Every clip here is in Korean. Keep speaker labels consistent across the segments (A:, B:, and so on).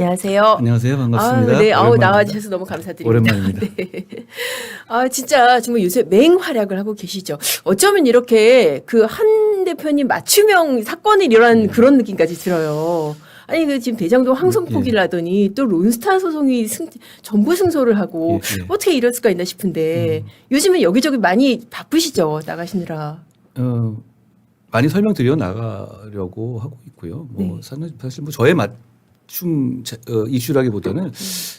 A: 안녕하세요.
B: 안녕하세요. 반갑습니다.
A: 네,
B: 오랜만입니다.
A: 나와주셔서 너무 감사드립니다.
B: 오랜만입니다.
A: 네. 진짜 정말 요새 맹활약을 하고 계시죠. 어쩌면 이렇게 그 한 대표님 맞춤형 사건이 일어난 그런 느낌까지 들어요. 아니, 그 지금 대장동 항성포기를 하더니 또 론스타 소송이 전부 승소를 하고 어떻게 이럴 수가 있나 싶은데 요즘은 여기저기 많이 바쁘시죠. 나가시느라.
B: 많이 설명드려 나가려고 하고 있고요. 뭐 사실 뭐 저의 맞춤 이슈라기보다는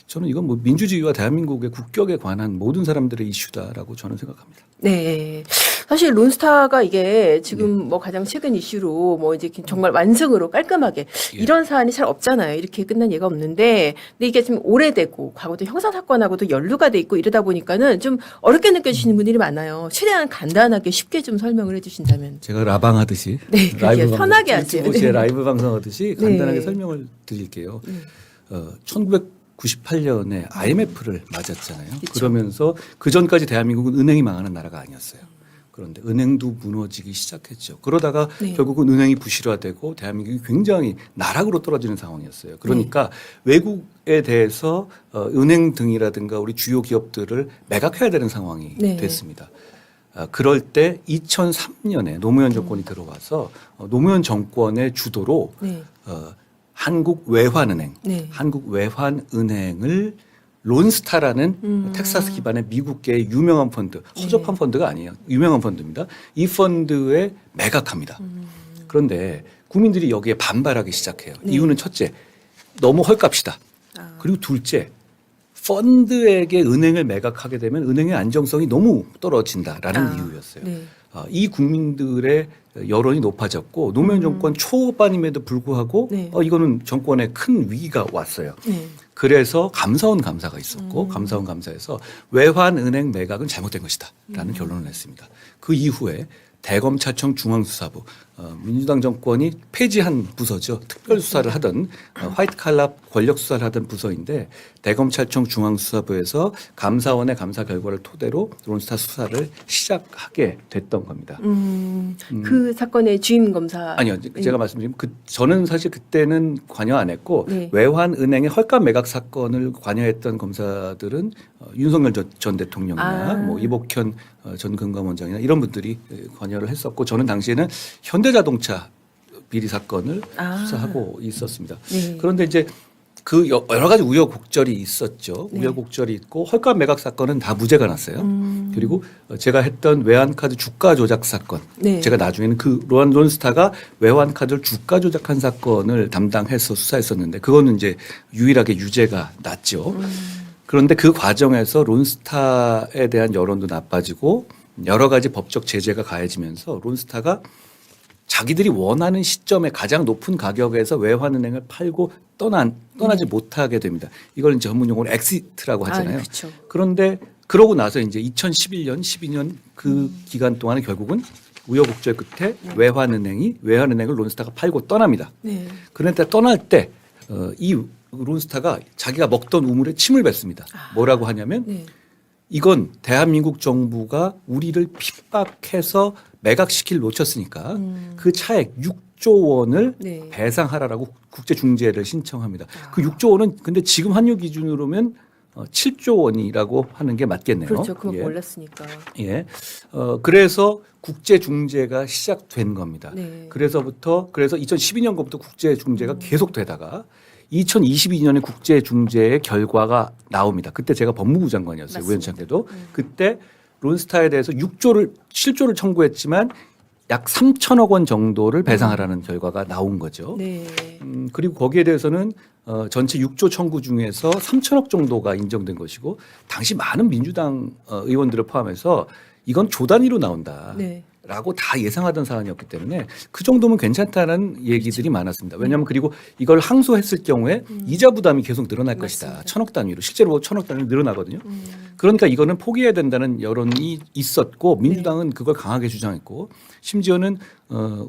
B: 저는 이건 뭐 민주주의와 대한민국의 국격에 관한 모든 사람들의 이슈다라고 저는 생각합니다.
A: 네. 사실 론스타가 이게 지금 뭐 가장 최근 이슈로 뭐 이제 정말 완승으로 깔끔하게 이런 사안이 잘 없잖아요. 이렇게 끝난 예가 없는데, 근데 이게 좀 오래되고 과거도 형사사건하고도 연루가 돼 있고 이러다 보니까는 좀 어렵게 느껴지시는 분들이 많아요. 최대한 간단하게 쉽게 좀 설명을 해주신다면.
B: 제가 라방하듯이
A: 네, 라이브 편하게 하세요.
B: 유튜브 제
A: 네.
B: 라이브 방송하듯이 간단하게
A: 네.
B: 설명을 드릴게요. 1998년에 IMF를 맞았잖아요.
A: 그쵸.
B: 그러면서 그 전까지 대한민국은 은행이 망하는 나라가 아니었어요. 그런데 은행도 무너지기 시작했죠. 그러다가 결국은 은행이 부실화되고 대한민국이 굉장히 나락으로 떨어지는 상황이었어요. 그러니까 외국에 대해서 은행 등이라든가 우리 주요 기업들을 매각해야 되는 상황이 됐습니다. 그럴 때 2003년에 노무현 정권이 들어와서 노무현 정권의 주도로 한국외환은행, 한국외환은행을 론스타라는 텍사스 기반의 미국계의 유명한 펀드, 허접한 펀드가 아니에요. 유명한 펀드입니다. 이 펀드에 매각합니다. 그런데 국민들이 여기에 반발하기 시작해요. 이유는 첫째, 너무 헐값이다. 그리고 둘째, 펀드에게 은행을 매각하게 되면 은행의 안정성이 너무 떨어진다라는 이유였어요. 이 국민들의 여론이 높아졌고 노무현 정권 초반임에도 불구하고 이거는 정권에 큰 위기가 왔어요. 그래서 감사원 감사가 있었고 감사원 감사에서 외환은행 매각은 잘못된 것이다라는 결론을 냈습니다. 그 이후에 대검찰청 중앙수사부, 민주당 정권이 폐지한 부서죠. 특별수사를 하던 화이트 칼라 권력 수사를 하던 부서인데 대검찰청 중앙수사부에서 감사원의 감사 결과를 토대로 론스타 수사를 시작하게 됐던 겁니다.
A: 그 사건의 주임 검사.
B: 아니요. 제가 말씀드린 저는 사실 그때는 관여 안 했고 외환은행의 헐값 매각 사건을 관여했던 검사들은 윤석열 전 대통령이나 뭐 이복현 전 금감원장이나 이런 분들이 관여를 했었고 저는 당시에는 현대자동차 비리 사건을 수사하고 있었습니다. 그런데 이제 그 여러 가지 우여곡절이 있었죠. 우여곡절이 있고 헐값 매각 사건은 다 무죄가 났어요. 그리고 제가 했던 외환카드 주가 조작 사건, 제가 나중에는 그 론스타가 외환카드를 주가 조작한 사건을 담당해서 수사했었는데 그거는 이제 유일하게 유죄가 났죠. 그런데 그 과정에서 론스타에 대한 여론도 나빠지고 여러 가지 법적 제재가 가해지면서 론스타가 자기들이 원하는 시점에 가장 높은 가격에서 외환은행을 팔고 떠나지 못하게 됩니다. 이걸 이제 전문 용어로 엑시트라고 하잖아요. 그런데 그러고 나서 이제 2011년, 12년 그 기간 동안에 결국은 우여곡절 끝에 외환은행을 론스타가 팔고 떠납니다. 그런데 떠날 때 이 론스타가 자기가 먹던 우물에 침을 뱉습니다. 뭐라고 하냐면 이건 대한민국 정부가 우리를 핍박해서 매각시킬 놓쳤으니까 그 차액 6조 원을 배상하라라고 국제중재를 신청합니다. 그 6조 원은 근데 지금 환율 기준으로면 7조 원이라고 하는 게 맞겠네요.
A: 그렇죠. 그건 몰랐으니까.
B: 그래서 국제중재가 시작된 겁니다. 그래서 2012년부터 국제중재가 계속되다가 2022년에 국제중재의 결과가 나옵니다. 그때 제가 법무부 장관이었어요. 우연찮게도. 그때 론스타에 대해서 7조를 청구했지만 약 3천억 원 정도를 배상하라는 결과가 나온 거죠. 그리고 거기에 대해서는 전체 6조 청구 중에서 3천억 정도가 인정된 것이고 당시 많은 민주당 의원들을 포함해서 이건 조 단위로 나온다. 라고 다 예상하던 사안이었기 때문에 그 정도면 괜찮다는 얘기들이 많았습니다. 왜냐하면 그리고 이걸 항소했을 경우에 이자 부담이 계속 늘어날 것이다. 천억 단위로. 실제로 천억 단위로 늘어나거든요. 그러니까 이거는 포기해야 된다는 여론이 있었고 민주당은 그걸 강하게 주장했고 심지어는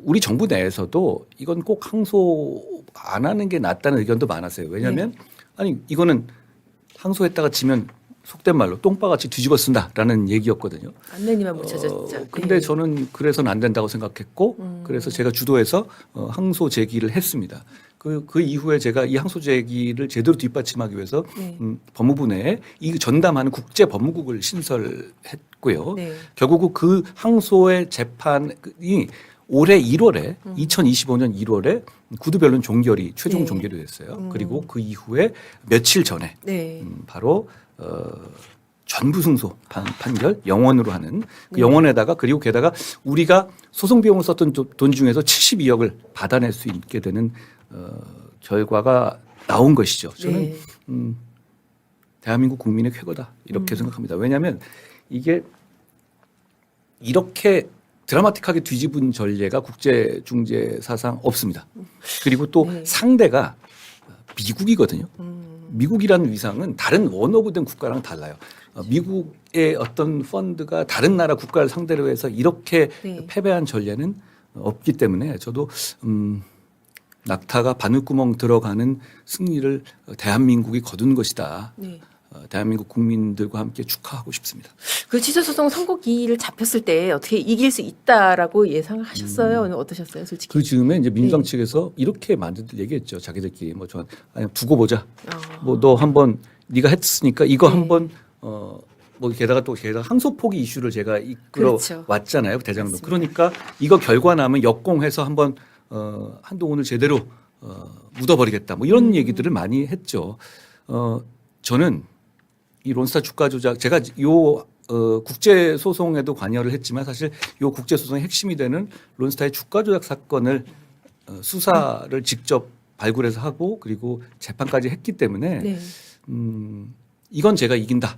B: 우리 정부 내에서도 이건 꼭 항소 안 하는 게 낫다는 의견도 많았어요. 왜냐하면 아니 이거는 항소했다가 지면 속된 말로 똥바같이 뒤집어 쓴다라는 얘기였거든요.
A: 안 내니만 못 찾았죠.
B: 근데 저는 그래서는 안 된다고 생각했고 그래서 제가 주도해서 항소 제기를 했습니다. 그 이후에 제가 이 항소 제기를 제대로 뒷받침하기 위해서
A: 네.
B: 법무부 내에 이 전담하는 국제 법무국을 신설했고요.
A: 네.
B: 결국 그 항소의 재판이 올해 1월에 2025년 1월에 구두 변론 종결이 최종
A: 네.
B: 종결이 됐어요. 그리고 그 이후에 며칠 전에
A: 네.
B: 바로 전부 승소 판결 영원으로 하는 그
A: 네.
B: 영원에다가 그리고 게다가 우리가 소송 비용을 썼던 돈 중에서 72억을 받아낼 수 있게 되는 결과가 나온 것이죠. 저는
A: 네.
B: 대한민국 국민의 쾌거다 이렇게 생각합니다. 왜냐하면 이게 이렇게 드라마틱하게 뒤집은 전례가 국제중재 사상 없습니다. 그리고 또
A: 네.
B: 상대가 미국이거든요. 미국이라는 위상은 다른 원오브된 국가랑 달라요. 미국의 어떤 펀드가 다른 나라 국가를 상대로 해서 이렇게
A: 네.
B: 패배한 전례는 없기 때문에 저도 낙타가 바늘구멍 들어가는 승리를 대한민국이 거둔 것이다.
A: 네.
B: 대한민국 국민들과 함께 축하하고 싶습니다.
A: 그 취소소송 선고기일을 잡혔을 때 어떻게 이길 수 있다라고 예상을 하셨어요? 어떠셨어요, 솔직히?
B: 그 즈음에 이제 민주당
A: 네.
B: 측에서 이렇게 만들들 얘기했죠. 자기들끼리 뭐 저 아니 두고 보자.
A: 아.
B: 뭐 너 한번 네가 했으니까 이거
A: 네.
B: 한번 뭐 게다가 항소 포기 이슈를 제가 이끌어
A: 그렇죠.
B: 왔잖아요. 대장동.
A: 맞습니다.
B: 그러니까 이거 결과 나면 역공해서 한번 한동훈을 제대로 묻어버리겠다. 뭐 이런 얘기들을 많이 했죠. 저는 이 론스타 주가 조작 제가 요 국제 소송에도 관여를 했지만 사실 요 국제 소송의 핵심이 되는 론스타의 주가 조작 사건을 수사를 직접 발굴해서 하고 그리고 재판까지 했기 때문에
A: 네.
B: 이건 제가 이긴다.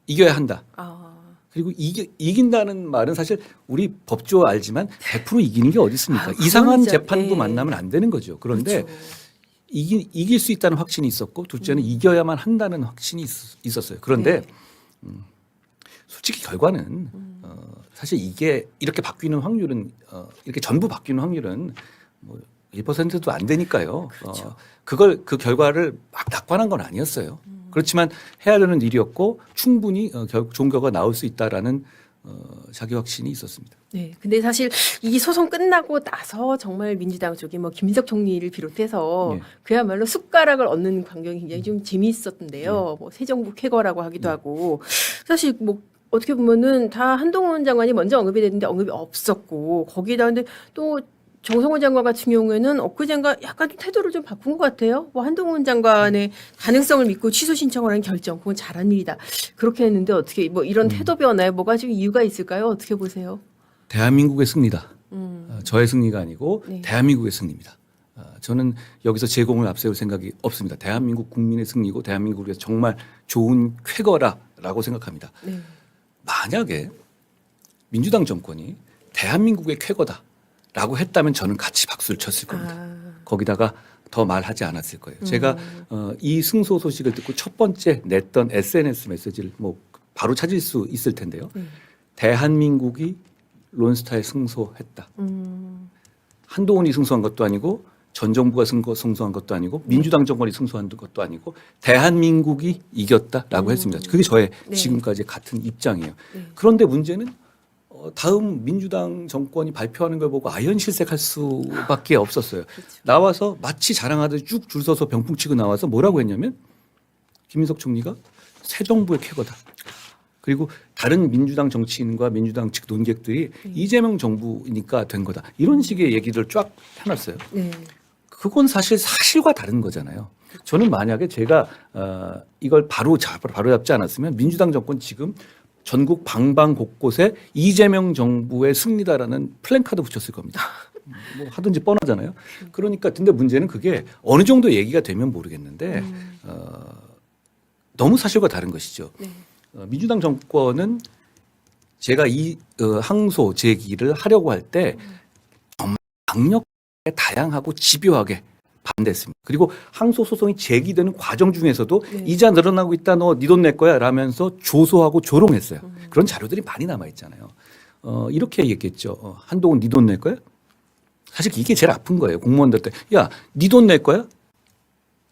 B: 이겨야 한다.
A: 아.
B: 그리고 이긴다는 말은 사실 우리 법조 알지만 100% 이기는 게 어디 있습니까?
A: 아,
B: 이상한
A: 진짜,
B: 재판도
A: 예.
B: 만나면 안 되는 거죠. 그런데
A: 그렇죠.
B: 이길 수 있다는 확신이 있었고 둘째는 이겨야만 한다는 확신이 있었어요. 그런데
A: 네.
B: 솔직히 결과는 사실 이게 이렇게 바뀌는 확률은 이렇게 전부 바뀌는 확률은 뭐 1%도 안 되니까요.
A: 그렇죠.
B: 그 결과를 막 낙관한 건 아니었어요. 그렇지만 해야 되는 일이었고 충분히 좋은 결과가 나올 수 있다라는 자기 확신이 있었습니다.
A: 네. 근데 사실 이 소송 끝나고 나서 정말 민주당 쪽이 뭐 김민석 총리를 비롯해서
B: 네.
A: 그야말로 숟가락을 얻는 광경이 굉장히 좀 재미있었던데요. 뭐 새 정부 쾌거라고 하기도 하고 사실 뭐 어떻게 보면은 다 한동훈 장관이 먼저 언급이 됐는데 언급이 없었고 거기다 근데 또 정성호 장관 같은 경우에는 엊그젠가 약간 좀 태도를 좀 바꾼 것 같아요. 뭐 한동훈 장관의 가능성을 믿고 취소 신청을 한 결정, 그건 잘한 일이다. 그렇게 했는데 어떻게 뭐 이런 태도 변화에 뭐가 좀 이유가 있을까요? 어떻게 보세요?
B: 대한민국의 승리다. 저의 승리가 아니고
A: 네.
B: 대한민국의 승리입니다. 저는 여기서 제공을 앞세울 생각이 없습니다. 대한민국 국민의 승리고 대한민국을 위해서 정말 좋은 쾌거라라고 생각합니다.
A: 네.
B: 만약에 민주당 정권이 대한민국의 쾌거다라고 했다면 저는 같이 박수를 쳤을 겁니다. 거기다가 더 말하지 않았을 거예요. 제가 이 승소 소식을 듣고 첫 번째 냈던 SNS 메시지를 뭐 바로 찾을 수 있을 텐데요. 대한민국이 론스타에 승소했다. 한동훈이 승소한 것도 아니고 전 정부가 승소한 것도 아니고 민주당 정권이 승소한 것도 아니고 대한민국이 이겼다라고 했습니다. 그게 저의
A: 네.
B: 지금까지 같은 입장이에요.
A: 네.
B: 그런데 문제는 다음 민주당 정권이 발표하는 걸 보고 아연실색할 수밖에 없었어요.
A: 그렇죠.
B: 나와서 마치 자랑하듯이 쭉 줄 서서 병풍 치고 나와서 뭐라고 했냐면 김민석 총리가 새 정부의 쾌거다. 그리고 다른 민주당 정치인과 민주당 측 논객들이 이재명 정부니까 된 거다. 이런 식의 얘기를 쫙 해놨어요.
A: 네.
B: 그건 사실 사실과 다른 거잖아요. 저는 만약에 제가 이걸 바로 잡지 않았으면 민주당 정권 지금 전국 방방 곳곳에 이재명 정부의 승리다라는 플랜카드 붙였을 겁니다. 뭐 하든지 뻔하잖아요. 그러니까 근데 문제는 그게 어느 정도 얘기가 되면 모르겠는데 너무 사실과 다른 것이죠.
A: 네.
B: 민주당 정권은 제가 이 항소 제기를 하려고 할 때 정말 강력하게 다양하고 집요하게 반대했습니다. 그리고 항소 소송이 제기되는 과정 중에서도
A: 네.
B: 이자 늘어나고 있다. 너 네 돈 낼 거야 라면서 조소하고 조롱했어요. 그런 자료들이 많이 남아 있잖아요. 이렇게 얘기했죠. 한동훈 네 돈 낼 거야? 사실 이게 제일 아픈 거예요. 공무원들한테 야, 네 돈 낼 거야?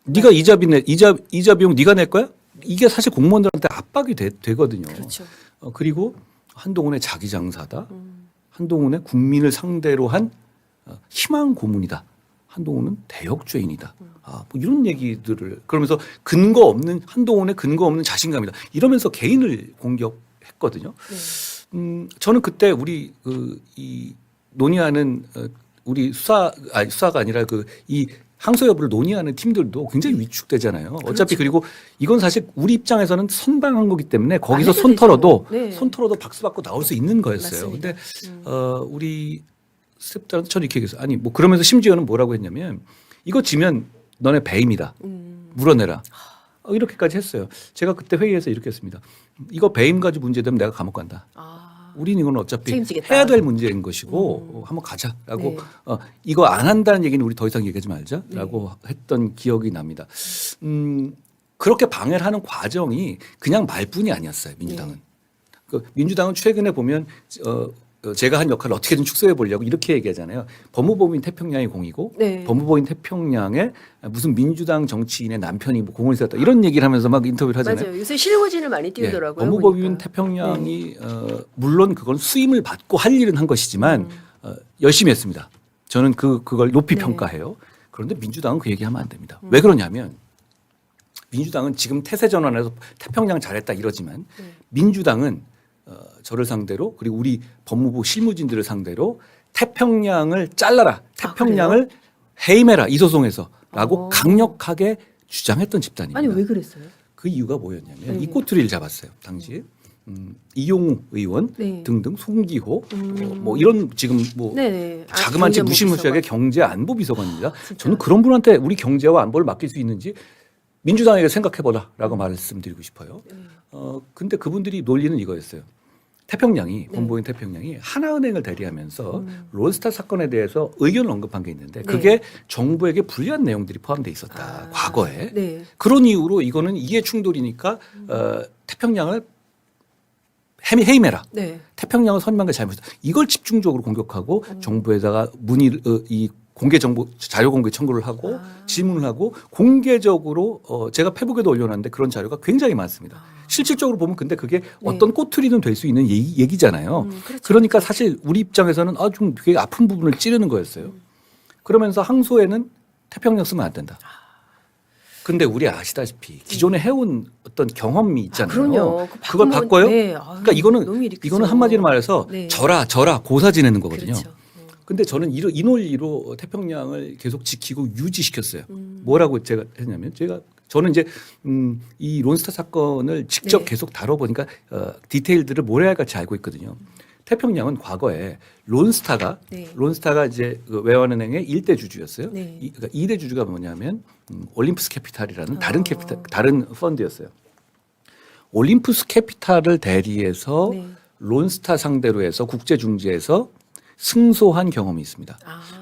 B: 네가 이자 비용 네가 낼 거야? 이게 사실 공무원들한테 압박이 되거든요.
A: 그렇죠.
B: 그리고 한동훈의 자기 장사다. 한동훈의 국민을 상대로 한 희망 고문이다. 한동훈은 대역죄인이다. 뭐 이런 얘기들을 그러면서 근거 없는 한동훈의 근거 없는 자신감이다. 이러면서 개인을 공격했거든요. 저는 그때 우리 이 논의하는 우리 수사가 아니라 이 항소 여부를 논의하는 팀들도 굉장히 위축되잖아요.
A: 그렇죠.
B: 어차피 그리고 이건 사실 우리 입장에서는 선방한 거기 때문에 거기서
A: 안 해도
B: 손 털어도
A: 되죠. 네.
B: 손 털어도 박수 받고 나올 수 있는 거였어요.
A: 맞습니다.
B: 근데 우리 스태프들한테 저는 이렇게 얘기했어요. 아니 뭐 그러면서 심지어는 뭐라고 했냐면 이거 지면 너네 배임이다. 물어내라. 이렇게까지 했어요. 제가 그때 회의에서 이렇게 했습니다. 이거 배임 가지고 문제되면 내가 감옥 간다. 우린 이건 어차피
A: 책임지겠다.
B: 해야 될 문제인 것이고 한번 가자라고
A: 네.
B: 이거 안 한다는 얘기는 우리 더 이상 얘기하지 말자라고 했던 기억이 납니다. 그렇게 방해를 하는 과정이 그냥 말뿐이 아니었어요. 민주당은. 그 민주당은 최근에 보면 제가 한 역할을 어떻게든 축소해 보려고 이렇게 얘기하잖아요. 법무법인 태평양이 공이고
A: 네.
B: 법무법인 태평양에 무슨 민주당 정치인의 남편이 뭐 공을 세웠다 이런 얘기를 하면서 막 인터뷰를 하잖아요.
A: 맞아요. 요새 실거진을 많이 띄우더라고요.
B: 법무법인
A: 보니까.
B: 태평양이 물론 그건 수임을 받고 할 일은 한 것이지만 열심히 했습니다. 저는 그걸 높이
A: 네.
B: 평가해요. 그런데 민주당은 그 얘기하면 안 됩니다. 왜 그러냐면 민주당은 지금 태세 전환해서 태평양 잘했다 이러지만 민주당은 저를 상대로 그리고 우리 법무부 실무진들을 상대로 태평양을 잘라라. 태평양을 해임해라. 이 소송에서라고 강력하게 주장했던 집단입니다.
A: 아니 왜 그랬어요?
B: 그 이유가 뭐였냐면 이 꼬투리를 잡았어요. 당시에. 이용우 의원
A: 네.
B: 등등 송기호 뭐 이런 지금 뭐
A: 네네.
B: 자그마치 무시무시하게 경제 안보 비서관입니다. 저는 그런 분한테 우리 경제와 안보를 맡길 수 있는지 민주당에게 생각해보라라고 말씀드리고 싶어요. 근데 그분들이 논리는 이거였어요. 태평양이 법무법인 태평양이 하나은행을 대리하면서 론스타 사건에 대해서 의견을 언급한 게 있는데 그게 정부에게 불리한 내용들이 포함되어 있었다. 과거에.
A: 네.
B: 그런 이유로 이거는 이해 충돌이니까 태평양을 해임해라.
A: 네.
B: 태평양을 선임한 게 잘못이다. 이걸 집중적으로 공격하고 정부에다가 이 공개 정보 자료 공개 청구를 하고 질문을 하고 공개적으로 제가 페북에도 올려놨는데 그런 자료가 굉장히 많습니다. 실질적으로 보면 근데 그게 어떤 꼬투리는 될 수 있는 얘기잖아요.
A: 그렇죠.
B: 그러니까 사실 우리 입장에서는 좀 되게 아픈 부분을 찌르는 거였어요. 그러면서 항소에는 태평양 쓰면 안 된다. 근데 우리 아시다시피 기존에 해온 어떤 경험이 있잖아요.
A: 그럼요.
B: 그걸 바꿔요?
A: 네.
B: 그러니까 이거는 한마디로 말해서
A: 네.
B: 져라 고사 지내는 거거든요.
A: 그렇죠.
B: 근데 저는 이 논리로 태평양을 계속 지키고 유지시켰어요. 뭐라고 제가 했냐면 저는 이제 이 론스타 사건을 직접
A: 네.
B: 계속 다뤄보니까 디테일들을 모래알같이 알고 있거든요. 태평양은 과거에 론스타가 이제 그 외환은행의 1대 주주였어요.
A: 네.
B: 그러니까 2대 주주가 뭐냐면 올림푸스 캐피탈이라는 다른 펀드였어요. 올림푸스 캐피탈을 대리해서 론스타 상대로 해서 국제중재에서 승소한 경험이 있습니다.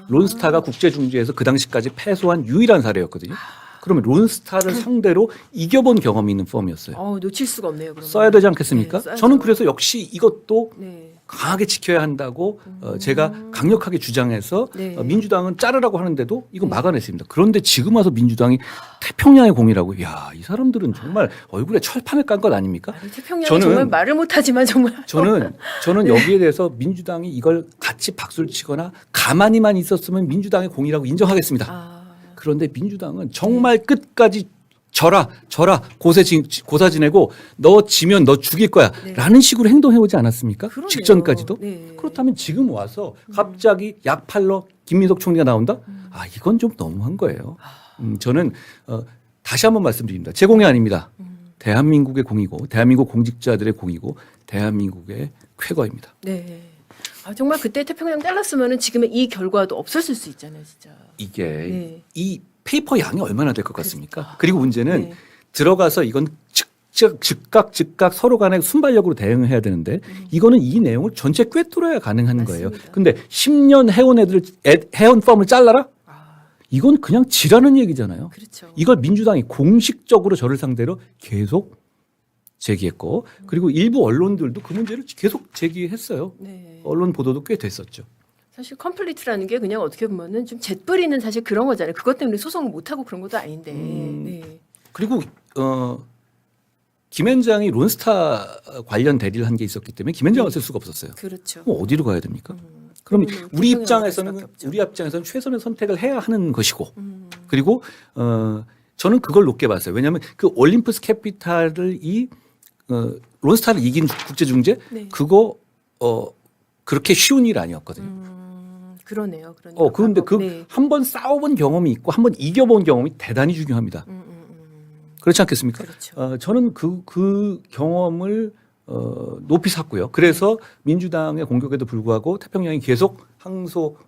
B: 론스타가 국제중재에서 그 당시까지 패소한 유일한 사례였거든요. 그러면 론스타를 상대로 이겨본 경험이 있는 펌이었어요.
A: 놓칠 수가 없네요. 그러면.
B: 써야 되지 않겠습니까?
A: 네,
B: 저는 그래서 역시 이것도
A: 네.
B: 강하게 지켜야 한다고 제가 강력하게 주장해서
A: 네.
B: 민주당은 자르라고 하는데도 이거 막아냈습니다. 그런데 지금 와서 민주당이 태평양의 공이라고 이 사람들은 정말 얼굴에 철판을 깐 것 아닙니까?
A: 태평양이 정말 말을 못하지만 정말
B: 저는 여기에 대해서 민주당이 이걸 같이 박수를 치거나 가만히만 있었으면 민주당의 공이라고 인정하겠습니다. 그런데 민주당은 정말 끝까지 져라 고사 지내고 너 지면 너 죽일 거야 라는 식으로 행동해오지 않았습니까?
A: 그러네요.
B: 직전까지도.
A: 네.
B: 그렇다면 지금 와서 갑자기 약팔러 김민석 총리가 나온다? 이건 좀 너무한 거예요. 저는 다시 한번 말씀드립니다. 제 공이 아닙니다. 대한민국의 공이고 대한민국 공직자들의 공이고 대한민국의 쾌거입니다.
A: 네. 정말 그때 태평양 잘랐으면 지금의 이 결과도 없었을 수 있잖아요, 진짜.
B: 이게 이 페이퍼 양이 얼마나 될 것 같습니까? 그리고 문제는 들어가서 이건 즉각 서로 간에 순발력으로 대응을 해야 되는데 이거는 이 내용을 전체 꿰뚫어야 가능한
A: 맞습니다.
B: 거예요. 근데 10년 해온 펌을 잘라라? 이건 그냥 지라는 얘기잖아요.
A: 그렇죠.
B: 이걸 민주당이 공식적으로 저를 상대로 계속 제기했고 그리고 일부 언론들도 그 문제를 계속 제기했어요.
A: 네.
B: 언론 보도도 꽤 됐었죠.
A: 사실 컴플리트라는 게 그냥 어떻게 보면은 좀 잿뿌리는 사실 그런 거잖아요. 그것 때문에 소송을 못 하고 그런 것도 아닌데. 네.
B: 그리고 김현장이 론스타 관련 대리를 한 게 있었기 때문에 김현장을 쓸 수가 없었어요.
A: 그렇죠.
B: 그럼 어디로 가야 됩니까? 그럼
A: 그러면은
B: 우리
A: 불평등할
B: 입장에서는
A: 수밖에 없죠.
B: 우리 입장에서는 최선의 선택을 해야 하는 것이고 그리고 저는 그걸 높게 봤어요. 왜냐하면 그 올림푸스 캐피탈을 론스타를 이긴 국제중재
A: 네.
B: 그거 그렇게 쉬운 일 아니었거든요.
A: 그러네요. 그러네요.
B: 그런데
A: 네.
B: 한 번 싸워본 경험이 있고 한 번 이겨본 경험이 대단히 중요합니다. 그렇지 않겠습니까?
A: 그렇죠.
B: 저는 그 경험을 높이 샀고요. 그래서 민주당의 공격에도 불구하고 태평양이 계속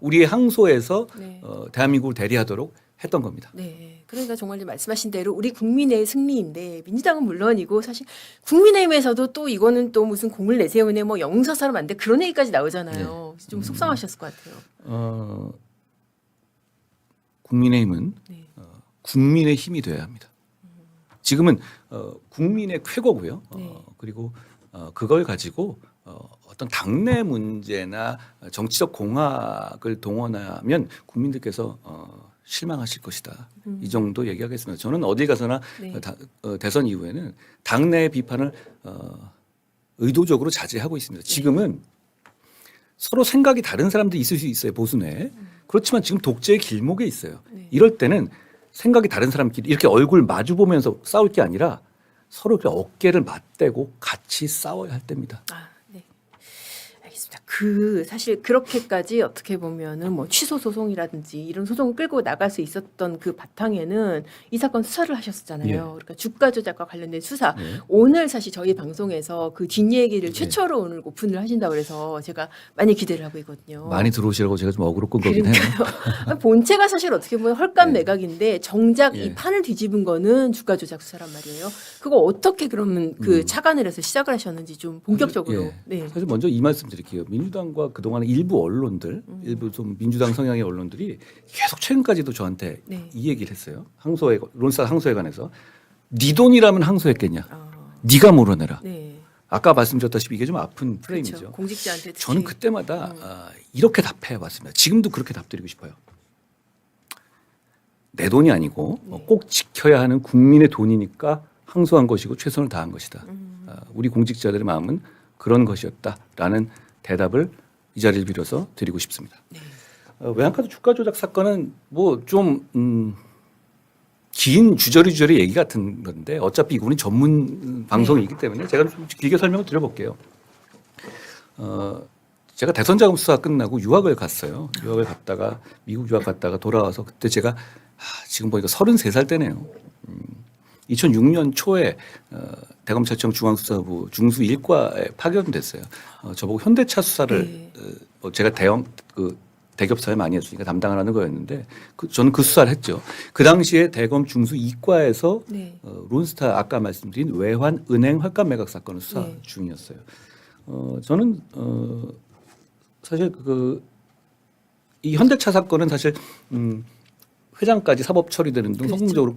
B: 우리의 항소에서
A: 네.
B: 대한민국을 대리하도록 했던 겁니다.
A: 네. 그러니까 정말 말씀하신 대로 우리 국민의 승리인데 민주당은 물론이고 사실 국민의힘에서도 또 이거는 또 무슨 공을 내세우네 뭐 영사사로 안 돼 그런 얘기까지 나오잖아요. 좀 속상하셨을 것 같아요.
B: 국민의힘은
A: 네.
B: 국민의 힘이 되어야 합니다. 지금은 국민의 쾌거고요.
A: 네.
B: 그리고 그걸 가지고 어떤 당내 문제나 정치적 공학을 동원하면 국민들께서 실망하실 것이다. 이 정도 얘기하겠습니다. 저는 어디 가서나
A: 네.
B: 대선 이후에는 당내 비판을 의도적으로 자제하고 있습니다. 지금은 서로 생각이 다른 사람들이 있을 수 있어요. 보수 내에. 그렇지만 지금 독재의 길목에 있어요.
A: 네.
B: 이럴 때는 생각이 다른 사람끼리 이렇게 얼굴 마주 보면서 싸울 게 아니라 서로 이렇게 어깨를 맞대고 같이 싸워야 할 때입니다.
A: 네. 알겠습니다. 사실 그렇게까지 어떻게 보면은 뭐 취소 소송이라든지 이런 소송을 끌고 나갈 수 있었던 그 바탕에는 이 사건 수사를 하셨었잖아요.
B: 예.
A: 그러니까 주가 조작과 관련된 수사.
B: 예.
A: 오늘 사실 저희 방송에서 그 뒷얘기를
B: 예.
A: 최초로 오늘 오픈을 하신다고 그래서 제가 많이 기대를 하고 있거든요.
B: 많이 들어오시라고 제가 좀 어그로 끈 거긴 해요.
A: 본체가 사실 어떻게 보면 헐값
B: 예.
A: 매각인데 정작
B: 예.
A: 이 판을 뒤집은 거는 주가 조작 수사란 말이에요. 그거 어떻게 그러면 그 착안을 해서 시작을 하셨는지 좀 본격적으로.
B: 예.
A: 네.
B: 사실 먼저 이 말씀 드릴게요. 민주당과 그동안 일부 언론들, 일부 좀 민주당 성향의 언론들이 계속 최근까지도 저한테
A: 네.
B: 이 얘기를 했어요. 론스타 항소에 관해서. 네 돈이라면 항소했겠냐.
A: 아,
B: 네가 물어내라.
A: 네.
B: 아까 말씀드렸다시피 이게 좀 아픈 프레임이죠.
A: 그렇죠. 공직자한테 특히.
B: 저는 그때마다 이렇게 답해 왔습니다. 지금도 그렇게 답드리고 싶어요. 내 돈이 아니고 꼭 지켜야 하는 국민의 돈이니까 항소한 것이고 최선을 다한 것이다. 우리 공직자들의 마음은 그런 것이었다라는 대답을 이 자리를 빌어서 드리고 싶습니다.
A: 네.
B: 외환카드 주가 조작 사건은 뭐 좀 긴 주저리 얘기 같은 건데 어차피 이거는 전문 방송이기 때문에 제가 좀 길게 설명을 드려볼게요. 제가 대선 자금 수사 끝나고 유학을 갔어요. 유학을 갔다가 미국 유학 갔다가 돌아와서 그때 제가 지금 보니까 33살 때네요. 2006년 초에 대검찰청 중앙수사부 중수 1과에 파견됐어요. 저보고 현대차 수사를 제가 대기업사에 많이 했으니까 담당을 하는 거였는데 저는 그 수사를 했죠. 그 당시에 대검 중수 2과에서
A: 네.
B: 론스타 아까 말씀드린 외환 은행 헐값 매각 사건을 수사
A: 네.
B: 중이었어요. 저는 사실 이 현대차 사건은 사실 회장까지 사법 처리되는 등
A: 그렇죠.
B: 성공적으로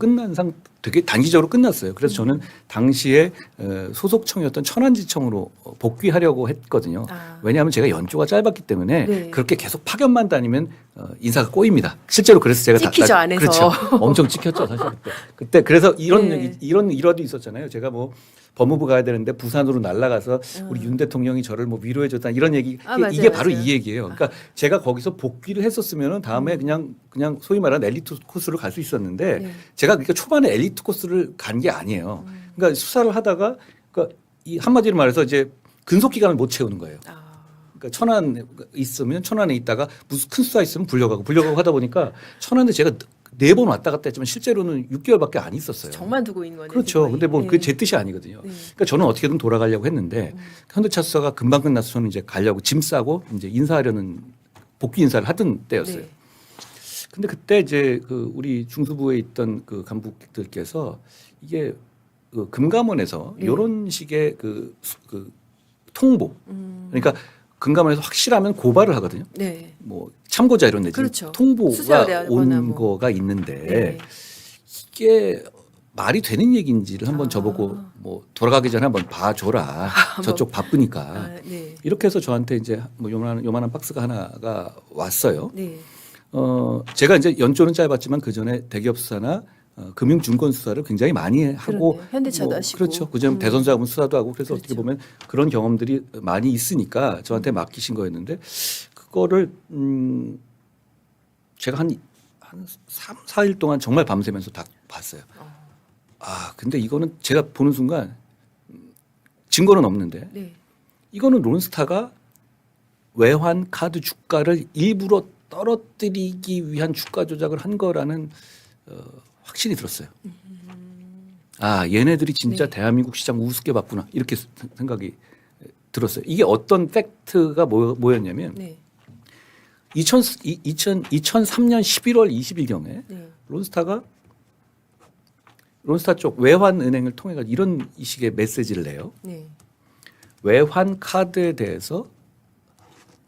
B: 되게 단기적으로 끝났어요. 그래서 저는 당시에 소속청이었던 천안지청으로 복귀하려고 했거든요. 왜냐하면 제가 연조가 짧았기 때문에
A: 네.
B: 그렇게 계속 파견만 다니면 인사가 꼬입니다. 실제로 그래서 제가
A: 찍히죠, 안에서.
B: 그렇죠. 엄청 찍혔죠, 사실 그때 그래서
A: 네.
B: 이런 일화도 있었잖아요. 제가 뭐 법무부 가야 되는데 부산으로 날아가서 우리 윤 대통령이 저를 뭐 위로해줬다 이런 얘기
A: 맞아요,
B: 이게 바로
A: 맞아요.
B: 이 얘기예요. 그러니까 제가 거기서 복귀를 했었으면은 다음에 그냥 소위 말하는 엘리트 코스로 갈 수 있었는데
A: 네.
B: 제가 그러니까 초반에 엘리트 코스를 간 게 아니에요. 그러니까 수사를 하다가 그러니까 이 한마디로 말해서 이제 근속 기간을 못 채우는 거예요. 그러니까 천안에 있으면 천안에 있다가 무슨 큰 수사 있으면 불려가고 하다 보니까 천안에 제가 4번 왔다 갔다 했지만 실제로는 6개월밖에 안 있었어요.
A: 정만 두고 있는 거네요.
B: 그렇죠.
A: 거의.
B: 근데 뭐
A: 네.
B: 그게 제 뜻이 아니거든요.
A: 네.
B: 그러니까 저는 어떻게든 돌아가려고 했는데 현대차 수사가 금방 끝나서 저는 이제 가려고 짐 싸고 이제 인사하려는 복귀 인사를 하던 때였어요.
A: 네.
B: 근데 그때 이제 우리 중수부에 있던 그 간부들께서 이게 금감원에서
A: 네.
B: 이런 식의 그 통보 그러니까 금감원에서 확실하면 고발을 하거든요.
A: 네.
B: 뭐 참고 자료 내지
A: 그렇죠.
B: 통보가
A: 수사를
B: 온
A: 하거나 뭐.
B: 거가 있는데
A: 네.
B: 이게 말이 되는 얘기인지를 한번
A: 아.
B: 저보고 뭐 돌아가기 전에 한번 봐줘라. 저쪽 바쁘니까.
A: 네.
B: 이렇게 해서 저한테 이제 뭐 요만한 박스가 하나가 왔어요.
A: 네.
B: 제가 이제 연조는 짧았지만 그 전에 대기업 수사나 금융증권 수사를 굉장히 많이 하고
A: 그러네요. 현대차도 하시고.
B: 그렇죠. 그전 대선 자금 수사도 하고 그래서 어떻게
A: 그렇죠.
B: 보면 그런 경험들이 많이 있으니까 저한테 맡기신 거였는데 그거를 제가 한 3, 4일 동안 정말 밤새면서 다 봤어요. 아, 근데 이거는 제가 보는 순간 증거는 없는데
A: 네.
B: 이거는 론스타가 외환 카드 주가를 일부러 떨어뜨리기 위한 주가 조작을 한 거라는 확신이 들었어요. 아, 얘네들이 진짜
A: 네.
B: 대한민국 시장 우습게 봤구나 이렇게 생각이 들었어요. 이게 어떤 팩트가 뭐였냐면
A: 네.
B: 2003년 11월 20일경에
A: 네.
B: 론스타 쪽 외환은행을 통해 가지고 이런 식의 메시지를 내요.
A: 네.
B: 외환 카드에 대해서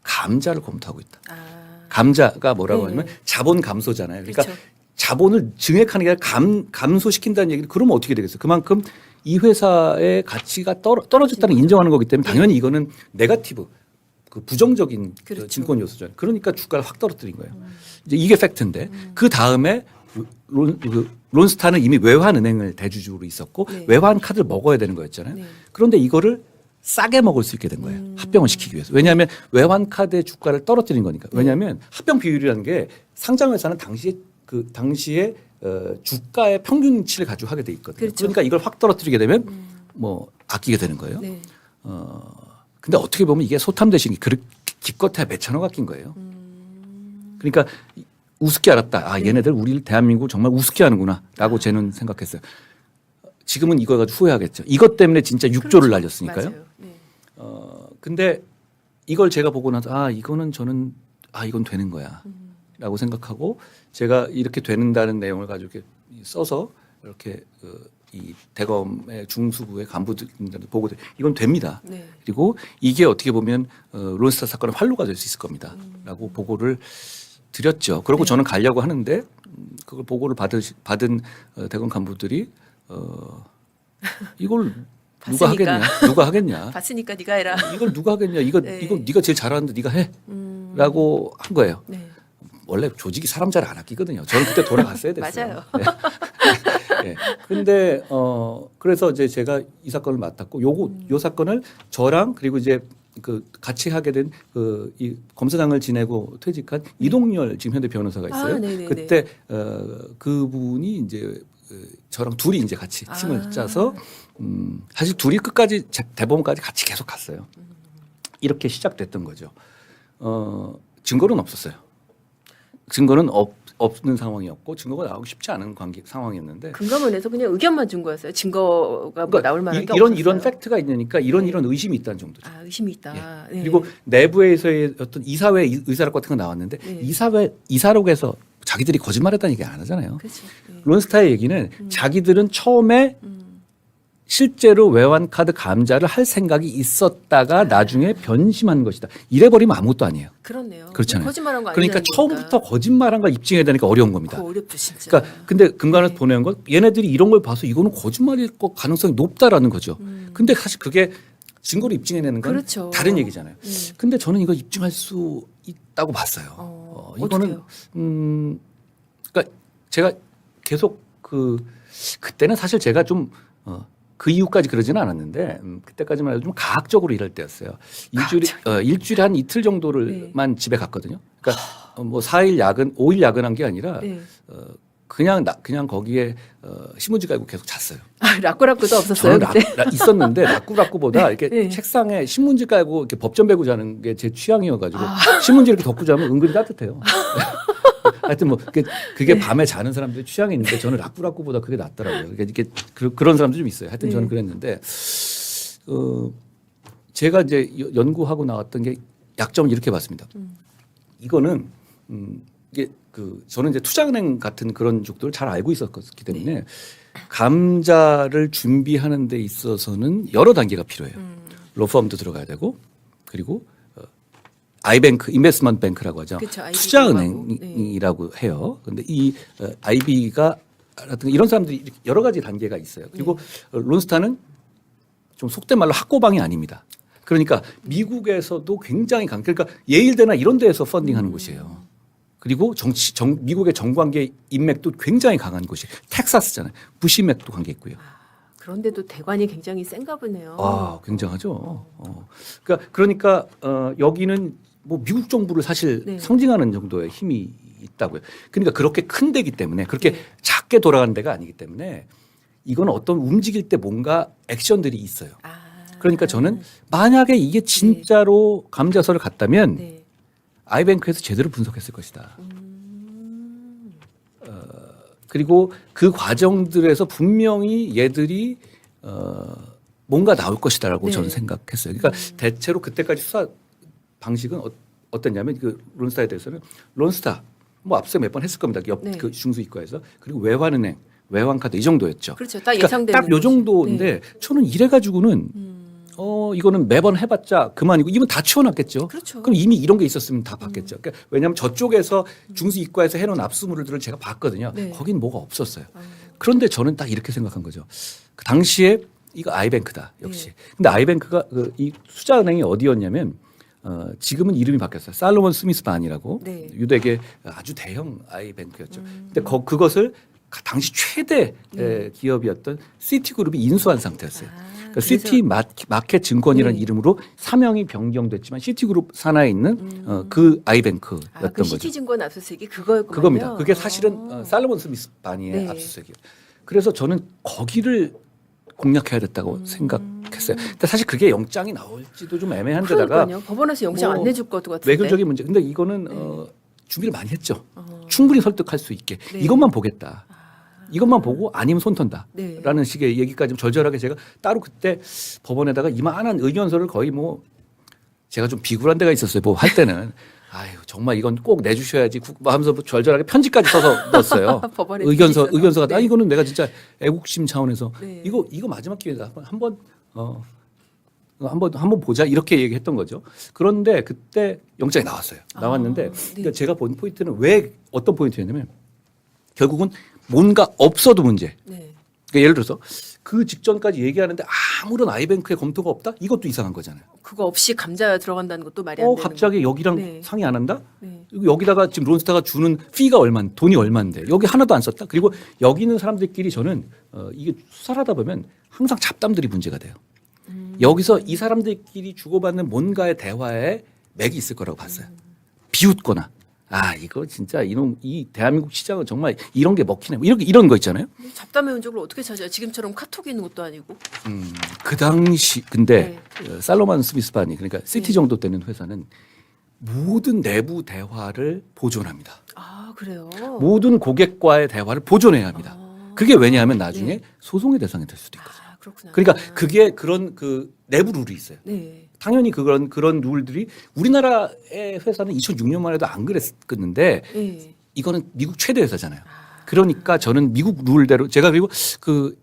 B: 감자를 검토하고 있다.
A: 아.
B: 감자가 뭐라고
A: 네.
B: 하냐면 자본 감소잖아요. 그러니까
A: 그렇죠.
B: 자본을 증액하는 게 아니라 감소시킨다는 얘기는 그러면 어떻게 되겠어요? 그만큼 이 회사의 가치가 떨어졌다는 인정하는 거기 때문에 당연히 이거는 네거티브 그 부정적인
A: 그렇죠.
B: 증권 요소잖아요. 그러니까 주가를 확 떨어뜨린 거예요. 이제 이게 팩트인데 그 다음에 론스타는 이미 외환은행을 대주주로 있었고
A: 네.
B: 외환 카드를 먹어야 되는 거였잖아요.
A: 네.
B: 그런데 이거를 싸게 먹을 수 있게 된 거예요. 합병을 시키기 위해서. 왜냐하면 외환 카드의 주가를 떨어뜨린 거니까. 왜냐하면 합병 비율이라는 게 상장 회사는 당시에 주가의 평균치를 가지고 하게 돼 있거든요.
A: 그렇죠.
B: 그러니까 이걸 확 떨어뜨리게 되면 뭐 아끼게 되는 거예요.
A: 네.
B: 근데 어떻게 보면 이게 소탐대신이 그렇게 기껏해야 몇천 원 아낀 거예요. 그러니까 우습게 알았다. 아,
A: 네.
B: 얘네들 우리를 대한민국 정말 우습게 하는구나라고 저는 생각했어요. 지금은 이거 가지고 후회하겠죠. 이것 때문에 진짜 6조를
A: 그렇죠.
B: 날렸으니까요.
A: 맞아요. 네.
B: 근데 이걸 제가 보고 나서 이거는 저는 이건 되는 거야라고 생각하고 제가 이렇게 되는다는 내용을 가지고 이렇게 써서 이렇게 이 대검의 중수부의 간부들한테 보고 이건 됩니다.
A: 네.
B: 그리고 이게 어떻게 보면 론스타 사건의 활로가 될 수 있을 겁니다라고 보고를 드렸죠. 그러고
A: 네.
B: 저는 가려고 하는데 그걸 보고를 받은 대검 간부들이 이걸 누가
A: 봤으니까.
B: 하겠냐? 누가 하겠냐?
A: 봤으니까 네가 해라.
B: 이걸 누가 하겠냐? 이거
A: 네.
B: 네가 제일 잘하는데 네가 해라고 한 거예요.
A: 네.
B: 원래 조직이 사람 잘 안 아끼거든요. 저는 그때 돌아갔어야 됐어요.
A: 맞아요.
B: 네. 네. 근데 그래서 이제 제가 이 사건을 맡았고 요 사건을 저랑 그리고 이제 그 같이 하게 된 이 검사장을 지내고 퇴직한 이동열 지금 현대 변호사가 있어요.
A: 네네네.
B: 그때 그분이 이제 저랑 둘이 이제 같이 팀을 짜서 사실 둘이 끝까지 대법원까지 같이 계속 갔어요. 이렇게 시작됐던 거죠. 증거는 없었어요. 증거는 없는 상황이었고 증거가 나오기 쉽지 않은 상황이었는데
A: 금감원에서 그냥 의견만 준 거였어요. 증거가 뭐 나올 만한 게
B: 이런
A: 없었어요.
B: 팩트가 있으니까 이런 의심이 있다는 정도죠.
A: 아, 의심이 있다.
B: 예.
A: 네.
B: 그리고 내부에서의 어떤 이사회 의사록 같은 거 나왔는데
A: 네.
B: 이사록에서 자기들이 거짓말했다는 얘기 안 하잖아요.
A: 그렇죠. 네.
B: 론스타의 얘기는 자기들은 처음에 실제로 외환 카드 감자를 할 생각이 있었다가 나중에 변심한 것이다. 이래버리면 아무것도 아니에요.
A: 그렇네요.
B: 그렇잖아요.
A: 거짓말한 거
B: 그러니까
A: 아니냐는
B: 처음부터
A: 거니까.
B: 거짓말한 걸 입증해야 되니까 어려운 겁니다.
A: 그거 어렵죠 진짜.
B: 그러니까 근데 금감원에서
A: 네.
B: 보내는 건 얘네들이 이런 걸 봐서 이거는 거짓말일 것 가능성이 높다라는 거죠. 근데 사실 그게 증거로 입증해내는 건
A: 그렇죠.
B: 다른 얘기잖아요.
A: 네.
B: 근데 저는 이거 입증할 수 있다고 봤어요. 이거는
A: 어떡해요?
B: 그러니까 제가 계속 그때는 사실 제가 좀 그 이후까지 그러지는 않았는데 그때까지만 해도 좀 가학적으로 일할 때였어요. 일주일에 한 이틀 정도를만 집에 갔거든요. 그러니까 뭐 4일 야근, 5일 야근한 게 아니라
A: 네.
B: 그냥 거기에 신문지 깔고 계속 잤어요.
A: 아, 라꾸라꾸도 없었어요
B: 저는
A: 그때.
B: 있었는데 라꾸라꾸보다 이렇게
A: 네.
B: 책상에 신문지 깔고 이렇게 법전 베고 자는 게 제 취향이어가지고 신문지 이렇게 덮고 자면 은근히 따뜻해요. 하여튼 뭐 그게 밤에 자는 사람들의 취향이 있는데 저는 라꾸라꾸보다 그게 낫더라고요. 이렇게 그런 사람도 좀 있어요. 하여튼 저는 그랬는데 제가 이제 연구하고 나왔던 게 약점을 이렇게 봤습니다. 이거는 이게 저는 이제 투자은행 같은 그런 쪽들을 잘 알고 있었기 때문에 감자를 준비하는 데 있어서는 여러 단계가 필요해요. 로펌도 들어가야 되고 그리고 아이뱅크, 인베스트먼트 뱅크라고 하죠.
A: 그쵸,
B: 투자은행이라고 해요. 그런데 이 IB가 이런 사람들이 여러 가지 단계가 있어요. 그리고 론스타는 좀 속된 말로 학고방이 아닙니다. 그러니까 미국에서도 굉장히 그러니까 예일대나 이런 데에서 펀딩하는 곳이에요. 그리고 미국의 정관계 인맥도 굉장히 강한 곳이에요. 텍사스잖아요. 부시 인맥도 관계 있고요.
A: 그런데도 대관이 굉장히 센가 보네요.
B: 굉장하죠. 그러니까 여기는 뭐 미국 정부를 사실
A: 네.
B: 상징하는 정도의 힘이 있다고요. 그러니까 그렇게 큰 데기 때문에 그렇게
A: 네.
B: 작게 돌아가는 데가 아니기 때문에 이거는 어떤 움직일 때 뭔가 액션들이 있어요. 그러니까 저는 만약에 이게 진짜로 감자설을 갔다면
A: 네.
B: 아이뱅크에서 제대로 분석했을 것이다. 그리고 그 과정들에서 분명히 얘들이 뭔가 나올 것이다라고
A: 네.
B: 저는 생각했어요. 그러니까 대체로 그때까지 수사 방식은 어땠냐면 그 론스타에 대해서는 론스타 뭐 앞서 몇 번 했을 겁니다. 옆
A: 네.
B: 그 중수이과에서 그리고 외환은행, 외환카드 이 정도였죠.
A: 그렇죠. 딱 예상되는
B: 딱 요 정도인데
A: 네.
B: 저는 이래가지고는 이거는 매번 해봤자 그만이고 이건 다 치워놨겠죠.
A: 그렇죠.
B: 그럼 이미 이런 게 있었으면 다 봤겠죠. 그러니까 왜냐하면 저쪽에서 중수이과에서 해놓은 압수물들을 제가 봤거든요.
A: 네.
B: 거긴 뭐가 없었어요. 그런데 저는 딱 이렇게 생각한 거죠. 그 당시에 이거 아이뱅크다 역시.
A: 네.
B: 근데 아이뱅크가 이 투자은행이 어디였냐면 지금은 이름이 바뀌었어요. 살로몬 스미스 반이라고
A: 네.
B: 유대계 아주 대형 아이뱅크였죠. 근데 그것을 당시 최대 기업이었던 시티그룹이 인수한 상태였어요. 그러니까 시티 마켓 증권이라는 이름으로 사명이 변경됐지만 시티그룹 산하에 있는 그 아이뱅크였던
A: 그
B: 거죠.
A: 시티증권 압수수색이 그거였군요.
B: 그겁니다. 그게 사실은 살로몬 스미스 바니의
A: 네.
B: 압수수색이에요. 그래서 저는 거기를 공략해야 됐다고 생각했어요. 근데 사실 그게 영장이 나올지도 좀 애매한 데다가
A: 그러니까요. 법원에서 영장
B: 뭐
A: 안 내줄 것 같은데.
B: 외교적인 문제. 근데 이거는 준비를 많이 했죠. 충분히 설득할 수 있게
A: 네.
B: 이것만 보겠다. 이것만 보고 아니면 손 턴다.
A: 네.
B: 라는 식의 얘기까지 좀 절절하게 제가 따로 그때 법원에다가 이만한 의견서를 거의 뭐 제가 좀 비굴한 데가 있었어요. 뭐 할 때는 아유 정말 이건 꼭 내주셔야지 하면서 절절하게 편지까지 써서 넣었어요.
A: 법원에
B: 의견서가
A: 네.
B: 이거는 내가 진짜 애국심 차원에서
A: 네. 이거
B: 마지막 기회다. 한번 보자 이렇게 얘기했던 거죠. 그런데 그때 영장이 나왔어요. 나왔는데
A: 네.
B: 그러니까 제가 본 포인트는 왜 어떤 포인트였냐면 결국은 뭔가 없어도 문제.
A: 네.
B: 그러니까 예를 들어서 그 직전까지 얘기하는데 아무런 아이뱅크의 검토가 없다? 이것도 이상한 거잖아요.
A: 그거 없이 감자 들어간다는 것도 말이 안 되는
B: 갑자기 여기랑
A: 네.
B: 상의 안 한다?
A: 네.
B: 여기다가 지금 론스타가 주는 피가 돈이 얼마인데 여기 하나도 안 썼다? 그리고 여기 있는 사람들끼리 저는 이게 수사를 하다 보면 항상 잡담들이 문제가 돼요. 여기서 이 사람들끼리 주고받는 뭔가의 대화에 맥이 있을 거라고 봤어요. 비웃거나 이거 진짜 이 대한민국 시장은 정말 이런 게 먹히네. 이런 거 있잖아요.
A: 잡담의 흔적을 어떻게 찾아요? 지금처럼 카톡이 있는 것도 아니고.
B: 그 당시 근데 살로몬 스미스 바니 그러니까 시티 정도 되는 회사는 모든 내부 대화를 보존합니다.
A: 아 그래요?
B: 모든 고객과의 대화를 보존해야 합니다. 그게 왜냐하면 나중에 소송의 대상이 될 수도 있거든요.
A: 그렇구나.
B: 그러니까 그게 그런 그 내부 룰이 있어요.
A: 네.
B: 당연히 그런 룰들이 우리나라의 회사는 2006년만 해도 안 그랬었는데
A: 네.
B: 이거는 미국 최대 회사잖아요. 그러니까 저는 미국 룰대로 제가 그리고 그